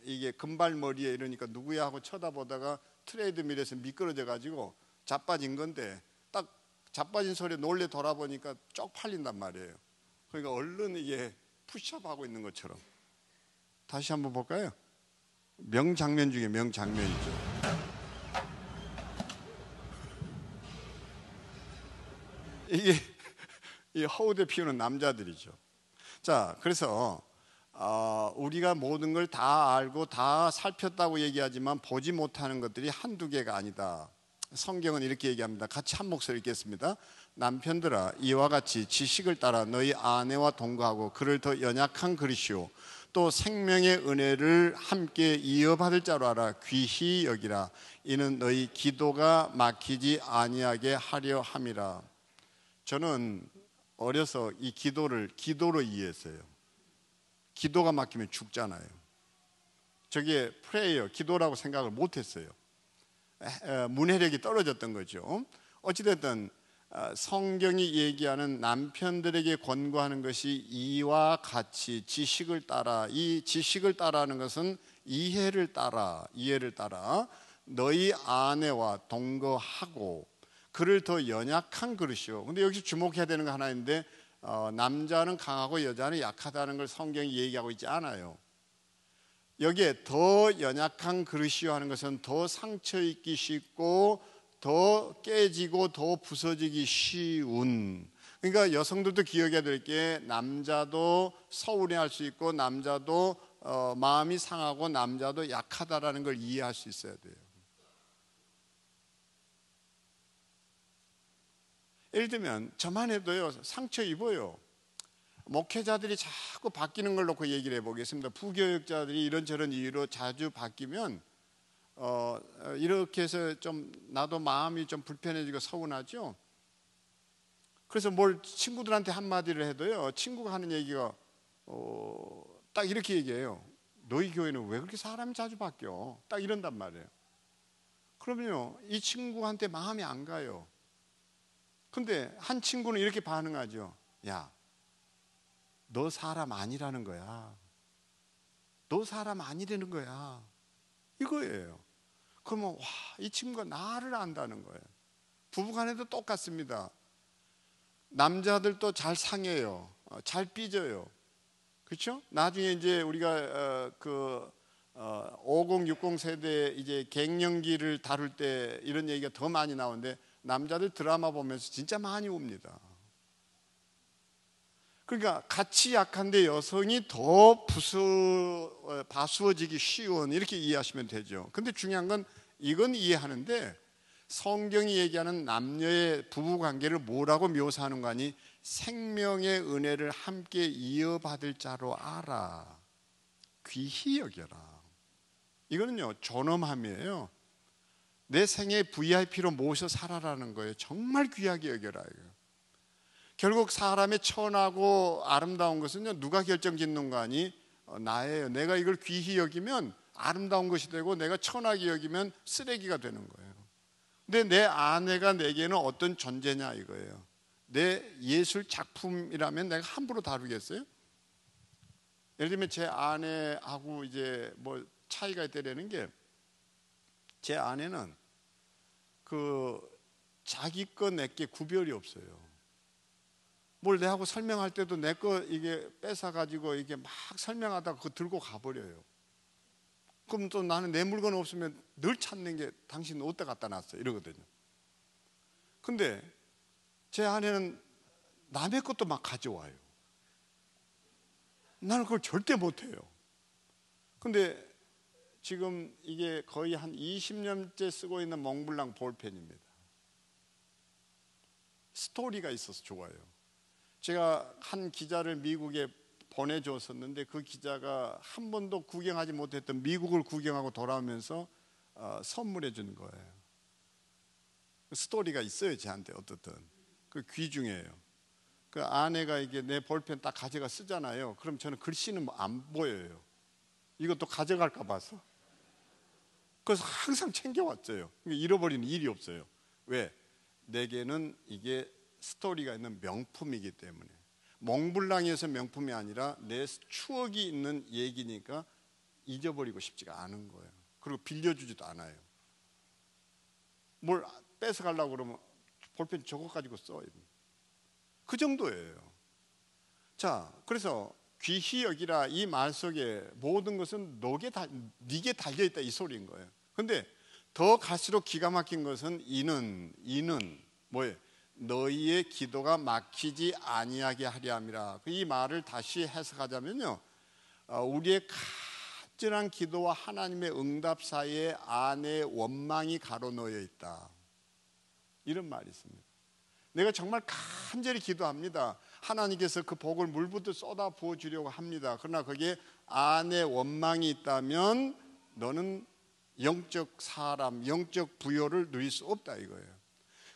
이게 금발머리에 이러니까 누구야 하고 쳐다보다가 트레이드밀에서 미끄러져 가지고 자빠진 건데 딱 자빠진 소리에 놀래 돌아보니까 쪽 팔린단 말이에요. 그러니까 얼른 이게 푸시업하고 있는 것처럼. 다시 한번 볼까요? 명장면 중에 명장면이죠. 이게 이 허우대 피우는 남자들이죠. 자, 그래서 우리가 모든 걸 다 알고 다 살폈다고 얘기하지만 보지 못하는 것들이 한두 개가 아니다. 성경은 이렇게 얘기합니다. 같이 한 목소리 읽겠습니다. 남편들아, 이와 같이 지식을 따라 너희 아내와 동거하고 그를 더 연약한 그릇이요 또 생명의 은혜를 함께 이어받을 자로 알아 귀히 여기라. 이는 너희 기도가 막히지 아니하게 하려 함이라. 저는 어려서 이 기도로 이해했어요. 기도가 막히면 죽잖아요. 저게 프레이어, 기도라고 생각을 못했어요. 문해력이 떨어졌던 거죠. 어찌됐든 성경이 얘기하는 남편들에게 권고하는 것이 이와 같이 지식을 따라, 이 지식을 따라하는 것은 이해를 따라 너희 아내와 동거하고 그를 더 연약한 그릇이요. 근데 여기서 주목해야 되는 거 하나 있는데 남자는 강하고 여자는 약하다는 걸 성경이 얘기하고 있지 않아요. 여기에 더 연약한 그릇이요 하는 것은 더 상처 입기 쉽고 더 깨지고 더 부서지기 쉬운. 그러니까 여성들도 기억해야 될 게 남자도 서운해할 수 있고 남자도 마음이 상하고 남자도 약하다라는 걸 이해할 수 있어야 돼요. 예를 들면 저만 해도요 상처 입어요. 목회자들이 자꾸 바뀌는 걸 놓고 얘기를 해보겠습니다. 부교육자들이 이런저런 이유로 자주 바뀌면 이렇게 해서 좀 나도 마음이 좀 불편해지고 서운하죠. 그래서 뭘 친구들한테 한마디를 해도요 친구가 하는 얘기가 딱 이렇게 얘기해요. 너희 교회는 왜 그렇게 사람이 자주 바뀌어? 딱 이런단 말이에요. 그러면요 이 친구한테 마음이 안 가요. 근데 한 친구는 이렇게 반응하죠. 야, 너 사람 아니라는 거야. 너 사람 아니라는 거야. 이거예요. 그러면 와, 이 친구가 나를 안다는 거예요. 부부간에도 똑같습니다. 남자들도 잘 상해요. 잘 삐져요. 그렇죠? 나중에 이제 우리가 5060 세대 이제 갱년기를 다룰 때 이런 얘기가 더 많이 나오는데 남자들 드라마 보면서 진짜 많이 옵니다. 그러니까 같이 약한데 여성이 더 바수어지기 쉬운, 이렇게 이해하시면 되죠. 근데 중요한 건 이건 이해하는데 성경이 얘기하는 남녀의 부부관계를 뭐라고 묘사하는 거 아니? 생명의 은혜를 함께 이어받을 자로 알아. 귀히 여겨라. 이거는요 존엄함이에요. 내 생애 VIP로 모셔 살아라는 거예요. 정말 귀하게 여겨라. 이거. 결국 사람의 천하고 아름다운 것은요 누가 결정짓는 거 아니? 나예요. 내가 이걸 귀히 여기면 아름다운 것이 되고 내가 천하게 여기면 쓰레기가 되는 거예요. 근데 내 아내가 내게는 어떤 존재냐 이거예요. 내 예술 작품이라면 내가 함부로 다루겠어요? 예를 들면 제 아내하고 이제 뭐 차이가 있다라는 게, 제 아내는 자기 거 내게 구별이 없어요. 뭘 내하고 설명할 때도 내 거 이게 뺏어 가지고 이게 막 설명하다가 그거 들고 가버려요. 그럼 또 나는 내 물건 없으면 늘 찾는 게 당신 어디다 갖다 놨어 이러거든요. 근데 제 아내는 남의 것도 막 가져와요. 나는 그걸 절대 못해요. 근데 지금 이게 거의 한 20년째 쓰고 있는 몽블랑 볼펜입니다. 스토리가 있어서 좋아요. 제가 한 기자를 미국에 보내줬었는데 그 기자가 한 번도 구경하지 못했던 미국을 구경하고 돌아오면서 선물해 주는 거예요. 스토리가 있어요. 저한테 어떻든 그 귀중해요. 그 아내가 이게 내 볼펜 딱 가져가 쓰잖아요. 그럼 저는 글씨는 안 보여요. 이것도 가져갈까 봐서. 그래서 항상 챙겨왔어요. 잃어버리는 일이 없어요. 왜? 내게는 이게 스토리가 있는 명품이기 때문에. 몽블랑에서 명품이 아니라 내 추억이 있는 얘기니까 잊어버리고 싶지가 않은 거예요. 그리고 빌려주지도 않아요. 뭘 뺏어가려고 그러면 볼펜 저거 가지고 써. 그 정도예요. 자, 그래서 귀히 여기라 이 말 속에 모든 것은 네게 달려있다 이 소리인 거예요. 근데 더 갈수록 기가 막힌 것은 이는 뭐예요? 너희의 기도가 막히지 아니하게 하려 함이라. 이 말을 다시 해석하자면요, 우리의 간절한 기도와 하나님의 응답 사이에 안에 원망이 가로놓여 있다, 이런 말이 있습니다. 내가 정말 간절히 기도합니다. 하나님께서 그 복을 물부터 쏟아 부어 주려고 합니다. 그러나 거기에 안에 원망이 있다면 너는 영적 부여를 누릴 수 없다 이거예요.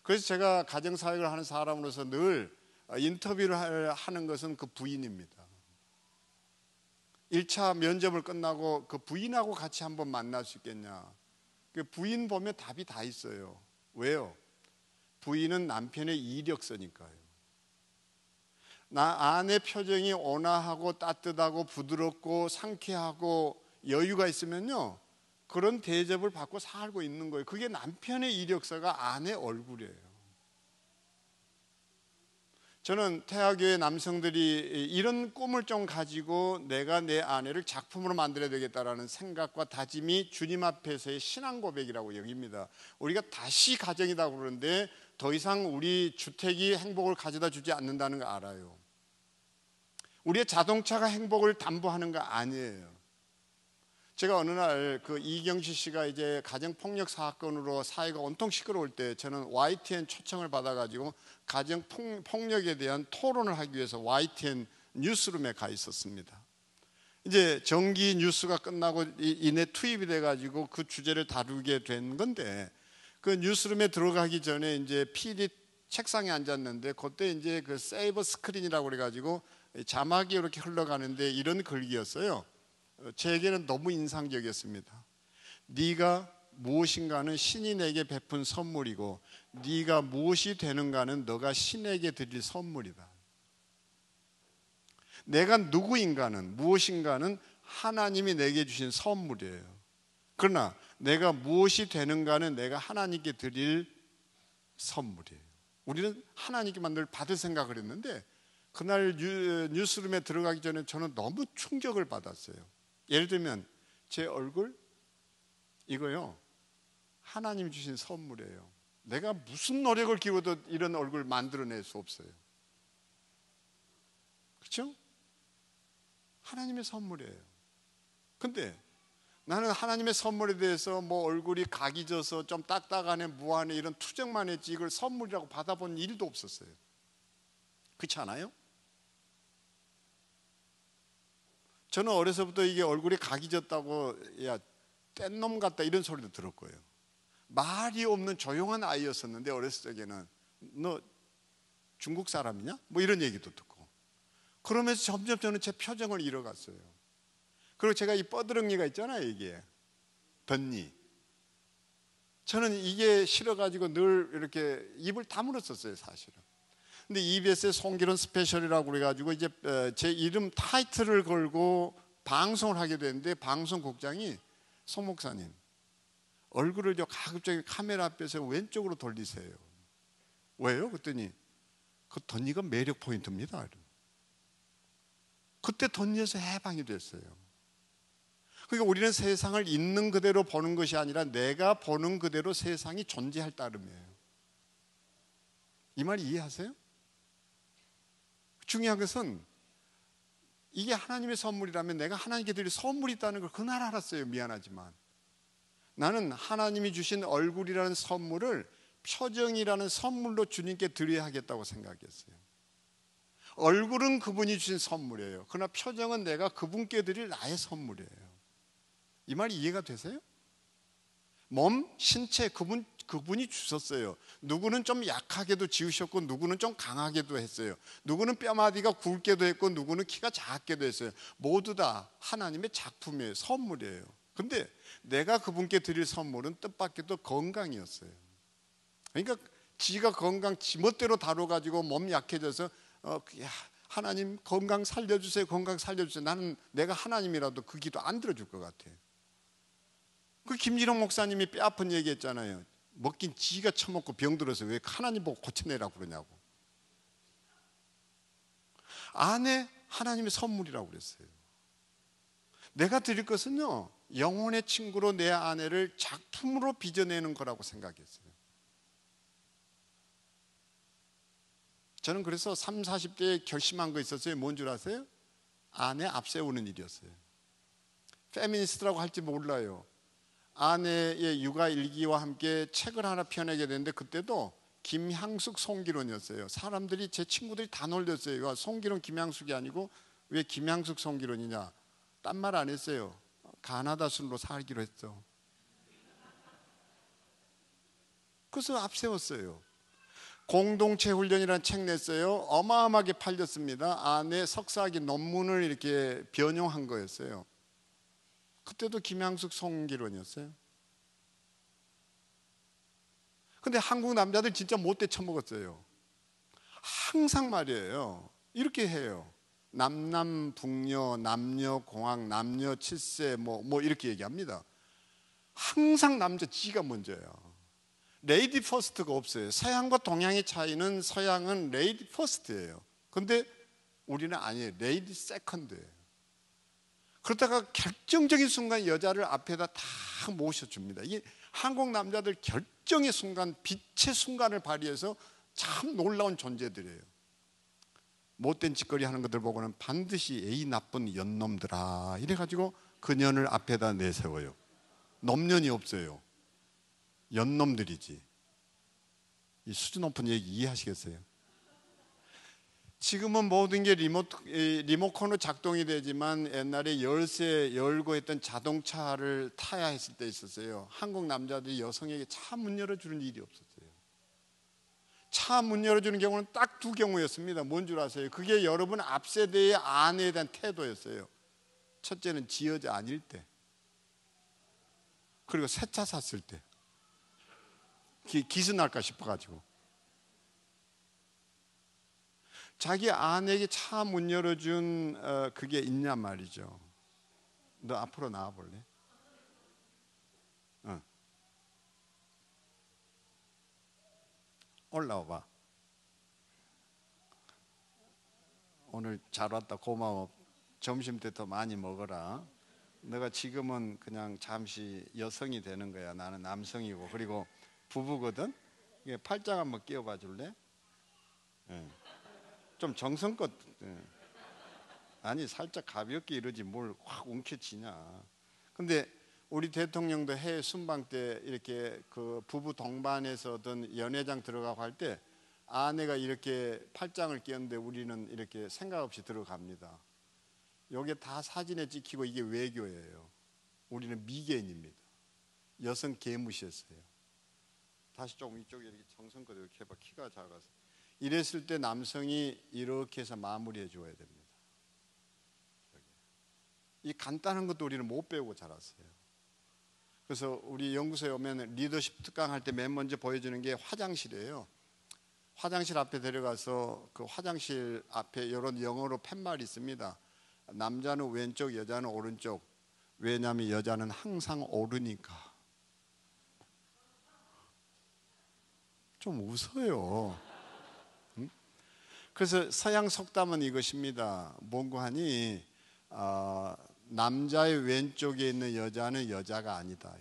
그래서 제가 가정사역을 하는 사람으로서 늘 인터뷰를 하는 것은 그 부인입니다. 1차 면접을 끝나고 그 부인하고 같이 한번 만날 수 있겠냐. 그 부인 보면 답이 다 있어요. 왜요? 부인은 남편의 이력서니까요. 아내 표정이 온화하고 따뜻하고 부드럽고 상쾌하고 여유가 있으면요, 그런 대접을 받고 살고 있는 거예요. 그게 남편의 이력서가 아내 얼굴이에요. 저는 태화교회 남성들이 이런 꿈을 좀 가지고 내가 내 아내를 작품으로 만들어야 되겠다라는 생각과 다짐이 주님 앞에서의 신앙 고백이라고 여깁니다. 우리가 다시 가정이다 그러는데 더 이상 우리 주택이 행복을 가져다 주지 않는다는 거 알아요. 우리의 자동차가 행복을 담보하는 거 아니에요. 제가 어느 날 그 이경시 씨가 이제 가정폭력 사건으로 사회가 온통 시끄러울 때 저는 YTN 초청을 받아가지고 가정폭력에 대한 토론을 하기 위해서 YTN 뉴스룸에 가 있었습니다. 이제 정기 뉴스가 끝나고 이내 투입이 돼가지고 그 주제를 다루게 된 건데, 그 뉴스룸에 들어가기 전에 이제 PD 책상에 앉았는데 그때 이제 그 세이버 스크린이라고 그래가지고 자막이 이렇게 흘러가는데 이런 글귀였어요. 제게는 너무 인상적이었습니다. 네가 무엇인가는 신이 내게 베푼 선물이고 네가 무엇이 되는가는 너가 신에게 드릴 선물이다. 내가 누구인가는, 무엇인가는 하나님이 내게 주신 선물이에요. 그러나 내가 무엇이 되는가는 내가 하나님께 드릴 선물이에요. 우리는 하나님께만 늘 받을 생각을 했는데 그날 뉴스룸에 들어가기 전에 저는 너무 충격을 받았어요. 예를 들면 제 얼굴 이거요, 하나님이 주신 선물이에요. 내가 무슨 노력을 기울여도 이런 얼굴 만들어낼 수 없어요. 그렇죠? 하나님의 선물이에요. 근데 나는 하나님의 선물에 대해서 뭐 얼굴이 각이 져서 좀 딱딱하네 무하네 이런 투정만 했지 이걸 선물이라고 받아본 일도 없었어요. 그렇지 않아요? 저는 어려서부터 이게 얼굴이 각이 졌다고 야 뗀놈 같다 이런 소리도 들었고요. 말이 없는 조용한 아이였었는데 어렸을 적에는 너 중국 사람이냐? 뭐 이런 얘기도 듣고 그러면서 점점 저는 제 표정을 잃어갔어요. 그리고 제가 이 뻐드렁니가 있잖아요. 이게 덧니, 저는 이게 싫어가지고 늘 이렇게 입을 다물었었어요 사실은. 근데 EBS의 송기론 스페셜이라고 그래가지고 이제 제 이름 타이틀을 걸고 방송을 하게 됐는데 방송국장이 송 목사님 얼굴을 저 가급적이 카메라 앞에서 왼쪽으로 돌리세요. 왜요? 그랬더니 그 덧니가 매력 포인트입니다. 그때 덧니에서 해방이 됐어요. 그러니까 우리는 세상을 있는 그대로 보는 것이 아니라 내가 보는 그대로 세상이 존재할 따름이에요. 이 말 이해하세요? 중요한 것은 이게 하나님의 선물이라면 내가 하나님께 드릴 선물이 있다는 걸 그날 알았어요. 미안하지만 나는 하나님이 주신 얼굴이라는 선물을 표정이라는 선물로 주님께 드려야 하겠다고 생각했어요. 얼굴은 그분이 주신 선물이에요. 그러나 표정은 내가 그분께 드릴 나의 선물이에요. 이 말이 이해가 되세요? 몸, 신체 그분이 주셨어요. 누구는 좀 약하게도 지으셨고 누구는 좀 강하게도 했어요. 누구는 뼈마디가 굵게도 했고 누구는 키가 작게도 했어요. 모두 다 하나님의 작품이에요. 선물이에요. 근데 내가 그분께 드릴 선물은 뜻밖에도 건강이었어요. 그러니까 지가 건강 지멋대로 다뤄가지고 몸 약해져서 하나님 건강 살려주세요. 건강 살려주세요. 나는 내가 하나님이라도 그 기도 안 들어줄 것 같아요. 그 김진홍 목사님이 뼈 아픈 얘기했잖아요. 먹긴 지가 처먹고 병들어서 왜 하나님 보고 고쳐내라고 그러냐고. 아내 하나님의 선물이라고 그랬어요. 내가 드릴 것은요 영혼의 친구로 내 아내를 작품으로 빚어내는 거라고 생각했어요. 저는 그래서 30, 40대에 결심한 거 있었어요. 뭔 줄 아세요? 아내 앞세우는 일이었어요. 페미니스트라고 할지 몰라요. 아내의 육아 일기와 함께 책을 하나 펴내게 됐는데 그때도 김향숙 송기론이었어요. 사람들이 제 친구들이 다 놀렸어요. 송기론 김향숙이 아니고 왜 김향숙 송기론이냐. 딴 말 안 했어요. 가나다 순으로 살기로 했죠. 그래서 앞세웠어요. 공동체 훈련이라는 책 냈어요. 어마어마하게 팔렸습니다. 아내 석사학위 논문을 이렇게 변형한 거였어요. 그때도 김향숙 송기론이었어요. 근데 한국 남자들 진짜 못돼 처먹었어요. 항상 말이에요. 이렇게 해요. 남남북녀, 남녀공학, 남녀 칠세 뭐 이렇게 얘기합니다. 항상 남자 지가 먼저예요. 레이디 퍼스트가 없어요. 서양과 동양의 차이는 서양은 레이디 퍼스트예요. 근데 우리는 아니에요. 레이디 세컨드예요. 그러다가 결정적인 순간 여자를 앞에다 다 모셔줍니다. 이게 한국 남자들 결정의 순간, 빛의 순간을 발휘해서 참 놀라운 존재들이에요. 못된 짓거리 하는 것들 보고는 반드시 에이 나쁜 연놈들아 이래가지고 그년을 앞에다 내세워요. 놈년이 없어요. 연놈들이지. 이 수준 높은 얘기 이해하시겠어요? 지금은 모든 게 리모컨으로 작동이 되지만 옛날에 열쇠 열고 했던 자동차를 타야 했을 때 있었어요. 한국 남자들이 여성에게 차 문 열어주는 일이 없었어요. 차 문 열어주는 경우는 딱 두 경우였습니다. 뭔 줄 아세요? 그게 여러분 앞세대의 아내에 대한 태도였어요. 첫째는 지 여자 아닐 때, 그리고 새 차 샀을 때 기스 날까 싶어가지고. 자기 아내에게 차 문 열어준 그게 있냔 말이죠. 너 앞으로 나와 볼래? 올라와 봐. 오늘 잘 왔다, 고마워. 점심 때 더 많이 먹어라. 너가 지금은 그냥 잠시 여성이 되는 거야. 나는 남성이고. 그리고 부부거든. 이게 팔짱 한번 끼워봐 줄래? 좀 정성껏. 아니 살짝 가볍게 이러지 뭘 확 움켜쥐냐. 근데 우리 대통령도 해외 순방 때 이렇게 그 부부 동반해서든 연회장 들어가고 할 때 아내가 이렇게 팔짱을 끼웠는데 우리는 이렇게 생각 없이 들어갑니다. 이게 다 사진에 찍히고 이게 외교예요. 우리는 미개인입니다. 여성 개무시했어요. 다시 조금 이쪽에 이렇게 정성껏 이렇게 해봐. 키가 작아서. 이랬을 때 남성이 이렇게 해서 마무리해 줘야 됩니다. 이 간단한 것도 우리는 못 배우고 자랐어요. 그래서 우리 연구소에 오면 리더십 특강 할 때 맨 먼저 보여주는 게 화장실이에요. 화장실 앞에 데려가서 그 화장실 앞에 이런 영어로 팻말이 있습니다. 남자는 왼쪽, 여자는 오른쪽. 왜냐하면 여자는 항상 오르니까. 좀 웃어요. 응? 그래서 서양 속담은 이것입니다. 뭔고 하니 남자의 왼쪽에 있는 여자는 여자가 아니다.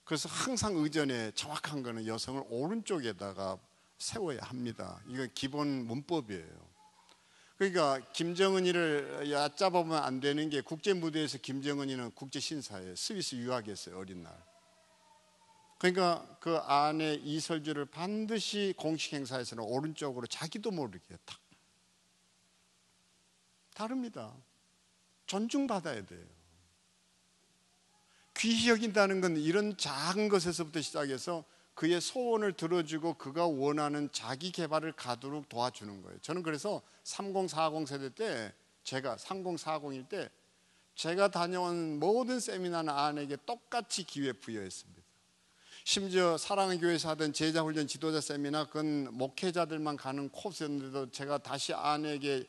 그래서 항상 의전에 정확한 거는 여성을 오른쪽에다가 세워야 합니다. 이건 기본 문법이에요. 그러니까 김정은이를 얕잡으면 안 되는 게 국제 무대에서 김정은이는 국제 신사예요. 스위스 유학했어요. 어린 날. 그러니까 그 아내 이설주를 반드시 공식 행사에서는 오른쪽으로 자기도 모르게 탁. 다릅니다. 존중받아야 돼요. 귀히 여긴다는 건 이런 작은 것에서부터 시작해서 그의 소원을 들어주고 그가 원하는 자기 개발을 가도록 도와주는 거예요. 저는 그래서 3040 세대 때 제가 3040일 때 제가 다녀온 모든 세미나는 아내에게 똑같이 기회 부여했습니다. 심지어 사랑의 교회에서 하던 제자훈련 지도자 세미나 그건 목회자들만 가는 코스였는데도 제가 다시 아내에게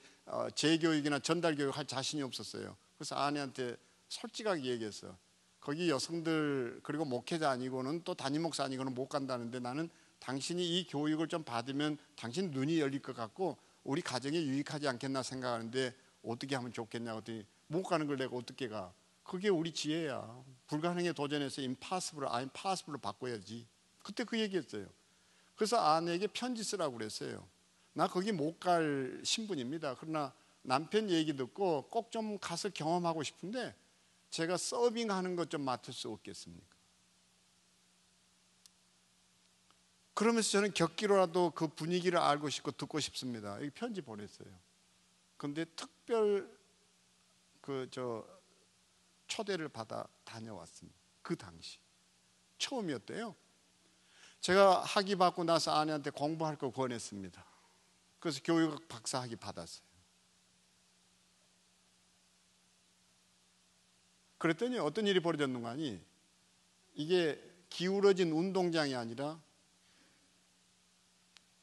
재교육이나 전달교육 할 자신이 없었어요. 그래서 아내한테 솔직하게 얘기했어요. 거기 여성들 그리고 목회자 아니고는 또 담임 목사 아니고는 못 간다는데 나는 당신이 이 교육을 좀 받으면 당신 눈이 열릴 것 같고 우리 가정에 유익하지 않겠나 생각하는데 어떻게 하면 좋겠냐고 했더니 못 가는 걸 내가 어떻게 가. 그게 우리 지혜야. 불가능에 도전해서 impossible을 I'm possible로 바꿔야지. 그때 그 얘기했어요. 그래서 아내에게 편지 쓰라고 그랬어요. 나 거기 못 갈 신분입니다. 그러나 남편 얘기 듣고 꼭 좀 가서 경험하고 싶은데 제가 서빙하는 것 좀 맡을 수 없겠습니까? 그러면서 저는 격기로라도 그 분위기를 알고 싶고 듣고 싶습니다. 이 편지 보냈어요. 그런데 특별 초대를 받아 다녀왔습니다. 그 당시 처음이었대요. 제가 학위 받고 나서 아내한테 공부할 거 권했습니다. 그래서 교육 박사 학위 받았어요. 그랬더니 어떤 일이 벌어졌는가 하니 이게 기울어진 운동장이 아니라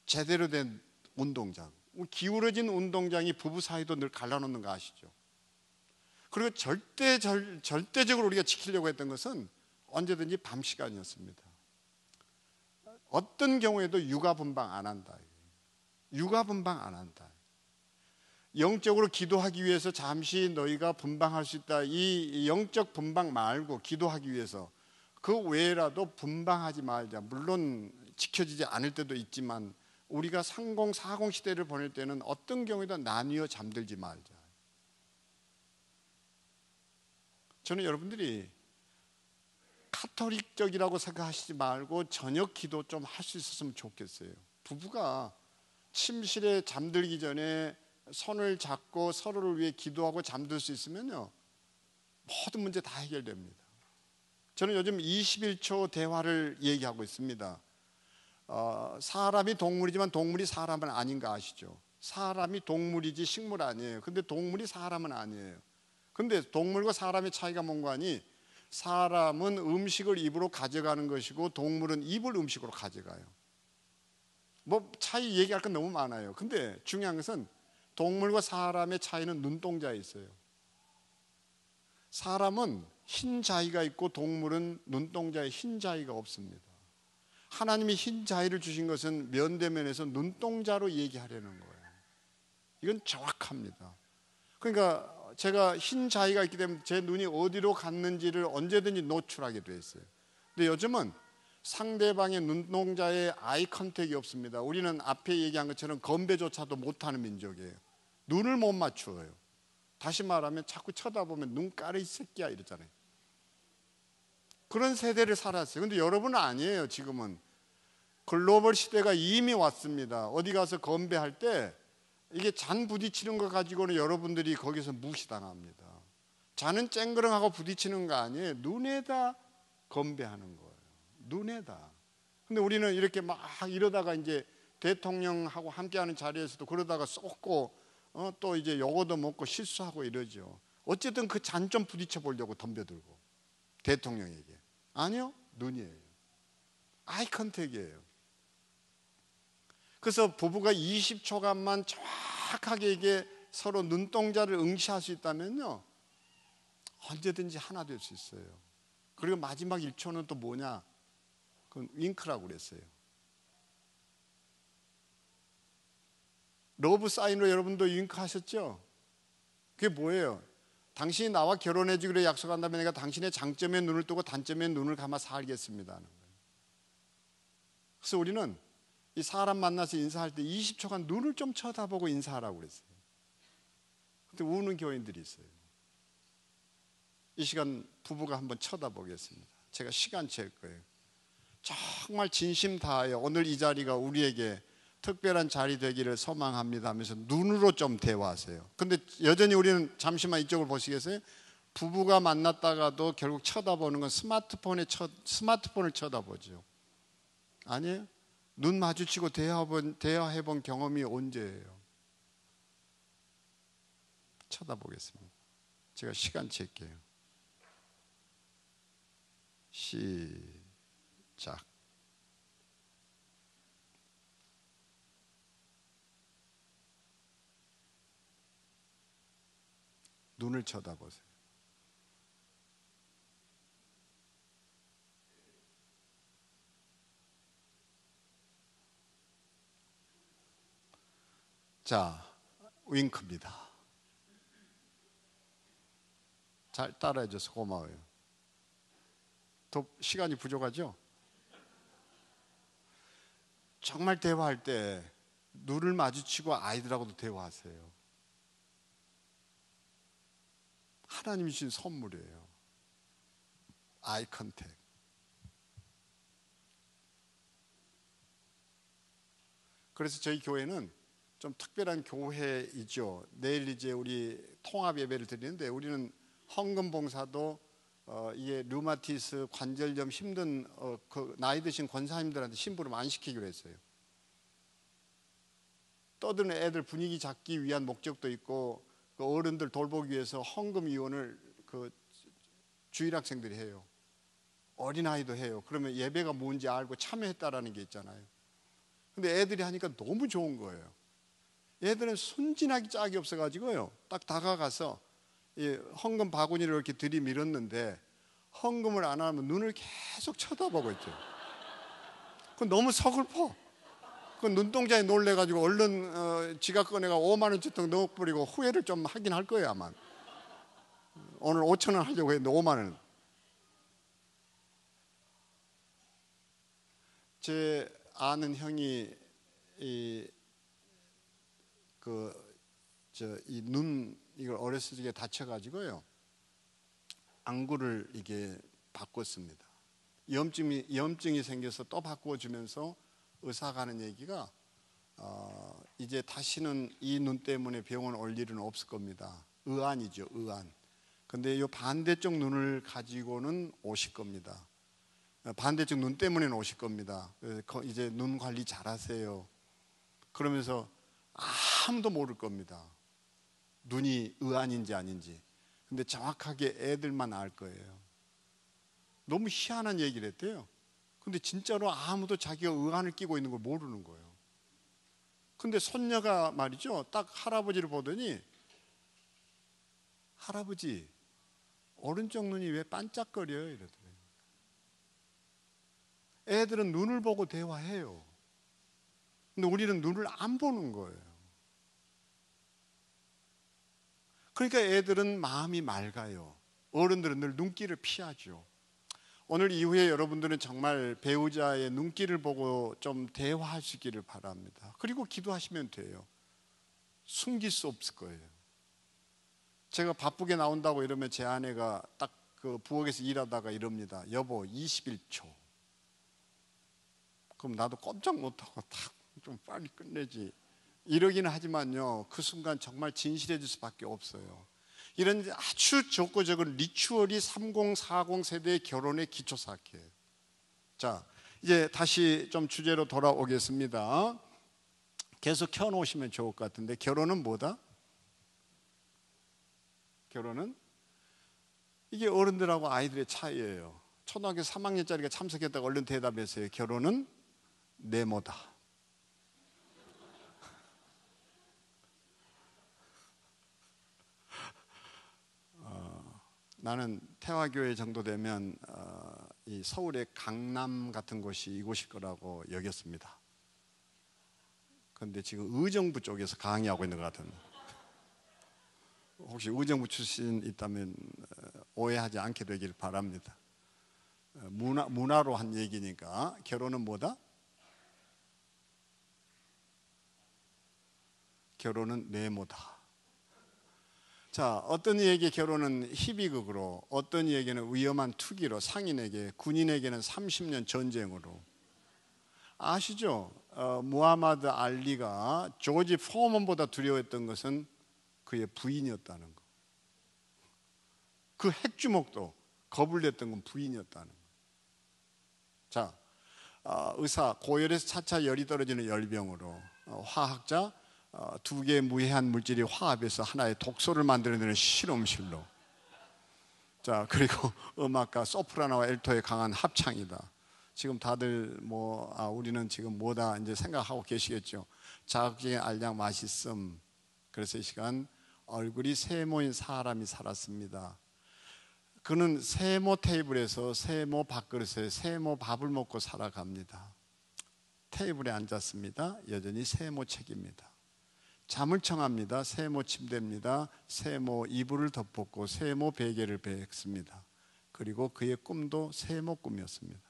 제대로 된 운동장. 기울어진 운동장이 부부 사이도 늘 갈라놓는 거 아시죠? 그리고 절대적으로 우리가 지키려고 했던 것은 언제든지 밤 시간이었습니다. 어떤 경우에도 육아 분방 안 한다. 육아 분방 안 한다. 영적으로 기도하기 위해서 잠시 너희가 분방할 수 있다. 이 영적 분방 말고 기도하기 위해서 그 외라도 분방하지 말자. 물론 지켜지지 않을 때도 있지만 우리가 3040 시대를 보낼 때는 어떤 경우에도 나뉘어 잠들지 말자. 저는 여러분들이 카톨릭적이라고 생각하시지 말고 저녁 기도 좀 할 수 있었으면 좋겠어요. 부부가 침실에 잠들기 전에 손을 잡고 서로를 위해 기도하고 잠들 수 있으면요 모든 문제 다 해결됩니다. 저는 요즘 21초 대화를 얘기하고 있습니다. 사람이 동물이지만 동물이 사람은 아닌 거 아시죠? 사람이 동물이지 식물 아니에요. 근데 동물이 사람은 아니에요. 근데 동물과 사람의 차이가 뭔가 하니 사람은 음식을 입으로 가져가는 것이고 동물은 입을 음식으로 가져가요. 뭐 차이 얘기할 건 너무 많아요. 근데 중요한 것은 동물과 사람의 차이는 눈동자에 있어요. 사람은 흰 자위가 있고 동물은 눈동자에 흰 자위가 없습니다. 하나님이 흰 자위를 주신 것은 면대면에서 눈동자로 얘기하려는 거예요. 이건 정확합니다. 그러니까 제가 흰 자위가 있기 때문에 제 눈이 어디로 갔는지를 언제든지 노출하게 돼 있어요. 근데 요즘은 상대방의 눈동자에 아이 컨택이 없습니다. 우리는 앞에 얘기한 것처럼 건배조차도 못하는 민족이에요. 눈을 못 맞추어요. 다시 말하면 자꾸 쳐다보면 눈 까라 이 새끼야 이러잖아요. 그런 세대를 살았어요. 근데 여러분은 아니에요. 지금은 글로벌 시대가 이미 왔습니다. 어디 가서 건배할 때 이게 잔 부딪히는 거 가지고는 여러분들이 거기서 무시당합니다. 잔은 쨍그렁하고 부딪히는 거 아니에요. 눈에다 건배하는 거예요. 눈에다. 근데 우리는 이렇게 막 이러다가 이제 대통령하고 함께하는 자리에서도 그러다가 쏟고 또 이제 요거도 먹고 실수하고 이러죠. 어쨌든 그 잔 좀 부딪혀 보려고 덤벼들고 대통령에게. 아니요, 눈이에요. 아이 컨택이에요. 그래서 부부가 20초간만 정확하게 이게 서로 눈동자를 응시할 수 있다면요, 언제든지 하나 될 수 있어요. 그리고 마지막 1초는 또 뭐냐? 그건 윙크라고 그랬어요. 러브 사인으로 여러분도 윙크 하셨죠? 그게 뭐예요? 당신이 나와 결혼해 주기로 약속한다면 내가 당신의 장점에 눈을 뜨고 단점에 눈을 감아 살겠습니다 하는 거예요. 그래서 우리는 이 사람 만나서 인사할 때 20초간 눈을 좀 쳐다보고 인사하라고 그랬어요. 근데 우는 교인들이 있어요. 이 시간 부부가 한번 쳐다보겠습니다. 제가 시간 잴 거예요. 정말 진심 다하여 오늘 이 자리가 우리에게 특별한 자리 되기를 소망합니다 하면서 눈으로 좀 대화하세요. 근데 여전히 우리는 잠시만 이쪽을 보시겠어요? 부부가 만났다가도 결국 쳐다보는 건 스마트폰을 쳐다보죠. 아니에요? 눈 마주치고 대화해본 경험이 언제예요? 쳐다보겠습니다. 제가 시간 잴게요. 시작. 눈을 쳐다보세요. 자, 윙크입니다. 잘 따라해줘서 고마워요. 더 시간이 부족하죠? 정말 대화할 때 눈을 마주치고 아이들하고도 대화하세요. 하나님이 주신 선물이에요. 아이 컨택. 그래서 저희 교회는 좀 특별한 교회이죠. 내일 이제 우리 통합 예배를 드리는데 우리는 헌금 봉사도 이게 류마티스 관절염 힘든 그 나이 드신 권사님들한테 심부름 안 시키기로 했어요. 떠드는 애들 분위기 잡기 위한 목적도 있고 그 어른들 돌보기 위해서 헌금 위원을 그 주일학생들이 해요. 어린아이도 해요. 그러면 예배가 뭔지 알고 참여했다라는 게 있잖아요. 근데 애들이 하니까 너무 좋은 거예요. 애들은 순진하기 짝이 없어가지고요. 딱 다가가서 이 헌금 바구니를 이렇게 들이밀었는데 헌금을 안 하면 눈을 계속 쳐다보고 있죠. 그건 너무 서글퍼. 그 눈동자에 놀래가지고 얼른 지갑 꺼내가 5만 원 주통 넣어버리고 후회를 좀 하긴 할 거예요 아마. 오늘 5천 원 하려고 했는데 5만 원. 제 아는 형이 이 눈 이걸 어렸을 적에 다쳐가지고요 안구를 이게 바꿨습니다. 염증이 생겨서 또 바꿔주면서 의사가 하는 얘기가 이제 다시는 이 눈 때문에 병원 올 일은 없을 겁니다. 의안이죠, 의안. 근데 이 반대쪽 눈을 가지고는 오실 겁니다. 반대쪽 눈 때문에는 오실 겁니다. 이제 눈 관리 잘하세요. 그러면서 아무도 모를 겁니다. 눈이 의안인지 아닌지. 근데 정확하게 애들만 알 거예요. 너무 희한한 얘기를 했대요. 근데 진짜로 아무도 자기가 의안을 끼고 있는 걸 모르는 거예요. 근데 손녀가 말이죠, 딱 할아버지를 보더니 할아버지 오른쪽 눈이 왜 반짝거려요? 이러더래요. 애들은 눈을 보고 대화해요. 근데 우리는 눈을 안 보는 거예요. 그러니까 애들은 마음이 맑아요. 어른들은 늘 눈길을 피하죠. 오늘 이후에 여러분들은 정말 배우자의 눈길을 보고 좀 대화하시기를 바랍니다. 그리고 기도하시면 돼요. 숨길 수 없을 거예요. 제가 바쁘게 나온다고 이러면 제 아내가 딱 그 부엌에서 일하다가 이럽니다. 여보 21초. 그럼 나도 꼼짝 못하고 탁 좀 빨리 끝내지 이러기는 하지만요, 그 순간 정말 진실해질 수밖에 없어요. 이런 아주 적고적은 리추얼이 3040 세대의 결혼의 기초사학이에요. 자, 이제 다시 좀 주제로 돌아오겠습니다. 계속 켜놓으시면 좋을 것 같은데, 결혼은 뭐다? 결혼은 이게 어른들하고 아이들의 차이예요. 초등학교 3학년짜리가 참석했다가 얼른 대답했어요. 결혼은 네모다. 나는 태화교회 정도 되면 이 서울의 강남 같은 곳이 이곳일 거라고 여겼습니다. 그런데 지금 의정부 쪽에서 강의하고 있는 것 같은데, 혹시 의정부 출신 있다면 오해하지 않게 되길 바랍니다. 문화로 한 얘기니까. 결혼은 뭐다? 결혼은 네모다. 자, 어떤 이에게 결혼은 희비극으로, 어떤 이에게는 위험한 투기로, 상인에게, 군인에게는 30년 전쟁으로. 아시죠? 무하마드 알리가 조지 포먼보다 두려워했던 것은 그의 부인이었다는 거. 그 핵주먹도 겁을 냈던 건 부인이었다는 거. 자, 의사, 고열에서 차차 열이 떨어지는 열병으로, 화학자, 두 개의 무해한 물질이 화합해서 하나의 독소를 만들어내는 실험실로. 자, 그리고 음악가 소프라노와 엘토의 강한 합창이다. 지금 다들 우리는 지금 뭐다 이제 생각하고 계시겠죠. 자극적인 알약 맛있음. 그래서 이 시간 얼굴이 세모인 사람이 살았습니다. 그는 세모 테이블에서 세모 밥그릇에 세모 밥을 먹고 살아갑니다. 테이블에 앉았습니다. 여전히 세모 책입니다. 잠을 청합니다. 세모 침대입니다. 세모 이불을 덮었고 세모 베개를 베었습니다. 그리고 그의 꿈도 세모 꿈이었습니다.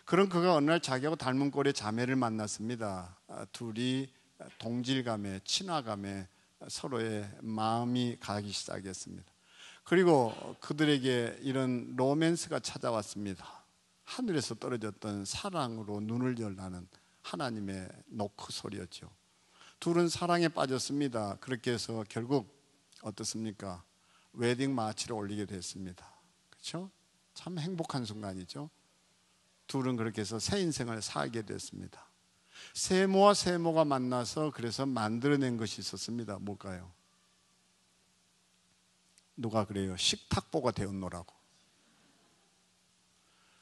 그런 그가 어느 날 자기하고 닮은 꼴의 자매를 만났습니다. 둘이 동질감에 친화감에 서로의 마음이 가기 시작했습니다. 그리고 그들에게 이런 로맨스가 찾아왔습니다. 하늘에서 떨어졌던 사랑으로 눈을 열라는 하나님의 노크 소리였죠. 둘은 사랑에 빠졌습니다. 그렇게 해서 결국 어떻습니까? 웨딩 마치를 올리게 됐습니다. 그렇죠? 참 행복한 순간이죠. 둘은 그렇게 해서 새 인생을 살게 됐습니다. 세모와 세모가 만나서 그래서 만들어낸 것이 있었습니다. 뭘까요? 누가 그래요? 식탁보가 되었노라고.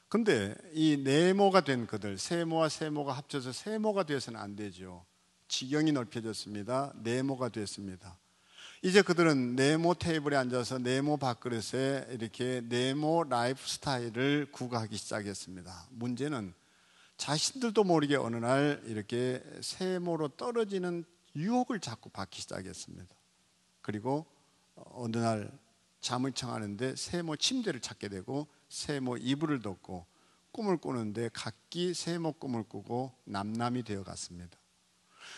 근데 이 네모가 된 그들, 세모와 세모가 합쳐서 세모가 되어서는 안 되죠. 지경이 넓혀졌습니다. 네모가 됐습니다. 이제 그들은 네모 테이블에 앉아서 네모 밥그릇에 이렇게 네모 라이프 스타일을 구가하기 시작했습니다. 문제는 자신들도 모르게 어느 날 이렇게 세모로 떨어지는 유혹을 자꾸 받기 시작했습니다. 그리고 어느 날 잠을 청하는데 세모 침대를 찾게 되고 세모 이불을 덮고 꿈을 꾸는데 각기 세모 꿈을 꾸고 남남이 되어 갔습니다.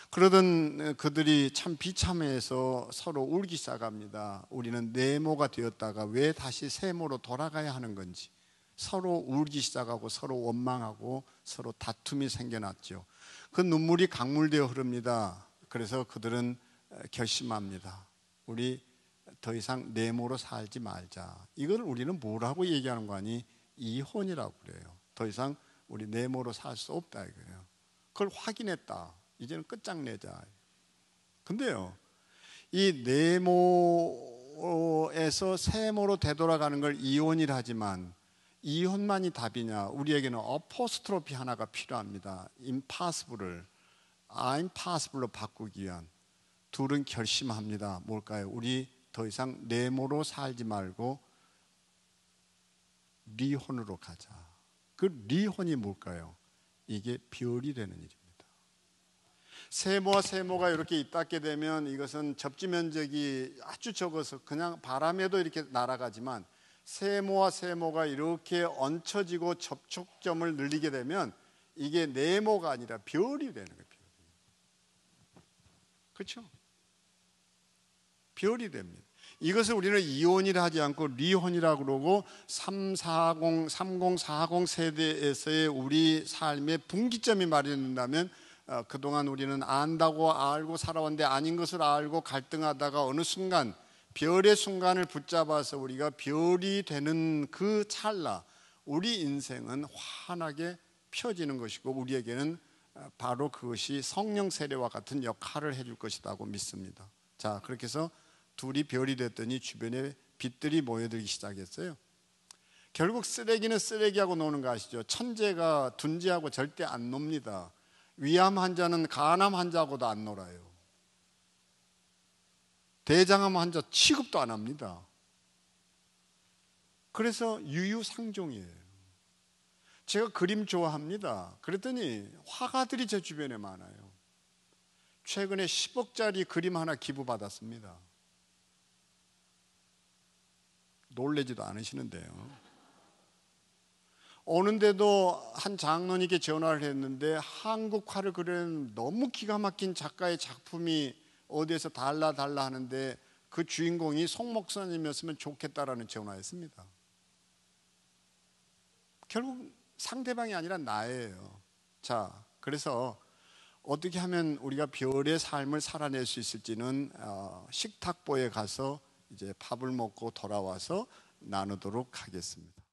그러던 그들이 참 비참해서 서로 울기 시작합니다. 우리는 네모가 되었다가 왜 다시 세모로 돌아가야 하는 건지 서로 울기 시작하고 서로 원망하고 서로 다툼이 생겨났죠. 그 눈물이 강물되어 흐릅니다. 그래서 그들은 결심합니다. 우리 더 이상 네모로 살지 말자. 이걸 우리는 뭐라고 얘기하는 거 아니? 이혼이라고 그래요. 더 이상 우리 네모로 살 수 없다 이거예요. 그걸 확인했다. 이제는 끝장내자. 근데요, 이 네모에서 세모로 되돌아가는 걸 이혼이라 하지만 이혼만이 답이냐? 우리에게는 어포스트로피 하나가 필요합니다. impossible을 I'm possible로 바꾸기 위한 둘은 결심합니다. 뭘까요? 우리 더 이상 네모로 살지 말고 리혼으로 가자. 그 리혼이 뭘까요? 이게 별이 되는 일입니다. 세모와 세모가 이렇게 잇닿게 되면 이것은 접지 면적이 아주 적어서 그냥 바람에도 이렇게 날아가지만, 세모와 세모가 이렇게 얹혀지고 접촉점을 늘리게 되면 이게 네모가 아니라 별이 되는 거예요. 그렇죠? 별이 됩니다. 이것을 우리는 이혼이라 하지 않고 리혼이라고 그러고 3040 세대에서의 우리 삶의 분기점이 마련된다면, 그동안 우리는 안다고 알고 살아왔는데 아닌 것을 알고 갈등하다가 어느 순간 별의 순간을 붙잡아서 우리가 별이 되는 그 찰나, 우리 인생은 환하게 펴지는 것이고 우리에게는 바로 그것이 성령 세례와 같은 역할을 해줄 것이라고 믿습니다. 자, 그렇게 해서 둘이 별이 됐더니 주변에 빛들이 모여들기 시작했어요. 결국 쓰레기는 쓰레기하고 노는 거 아시죠? 천재가 둔재하고 절대 안 놉니다. 위암 환자는 간암 환자하고도 안 놀아요. 대장암 환자 취급도 안 합니다. 그래서 유유상종이에요. 제가 그림 좋아합니다. 그랬더니 화가들이 제 주변에 많아요. 최근에 10억짜리 그림 하나 기부받았습니다. 놀라지도 않으시는데요. 오는데도 한 장로님께 전화를 했는데 한국화를 그리는 너무 기가 막힌 작가의 작품이 어디에서 달라 하는데 그 주인공이 송 목사님이었으면 좋겠다라는 전화였습니다. 결국 상대방이 아니라 나예요. 자, 그래서 어떻게 하면 우리가 별의 삶을 살아낼 수 있을지는 식탁보에 가서 이제 밥을 먹고 돌아와서 나누도록 하겠습니다.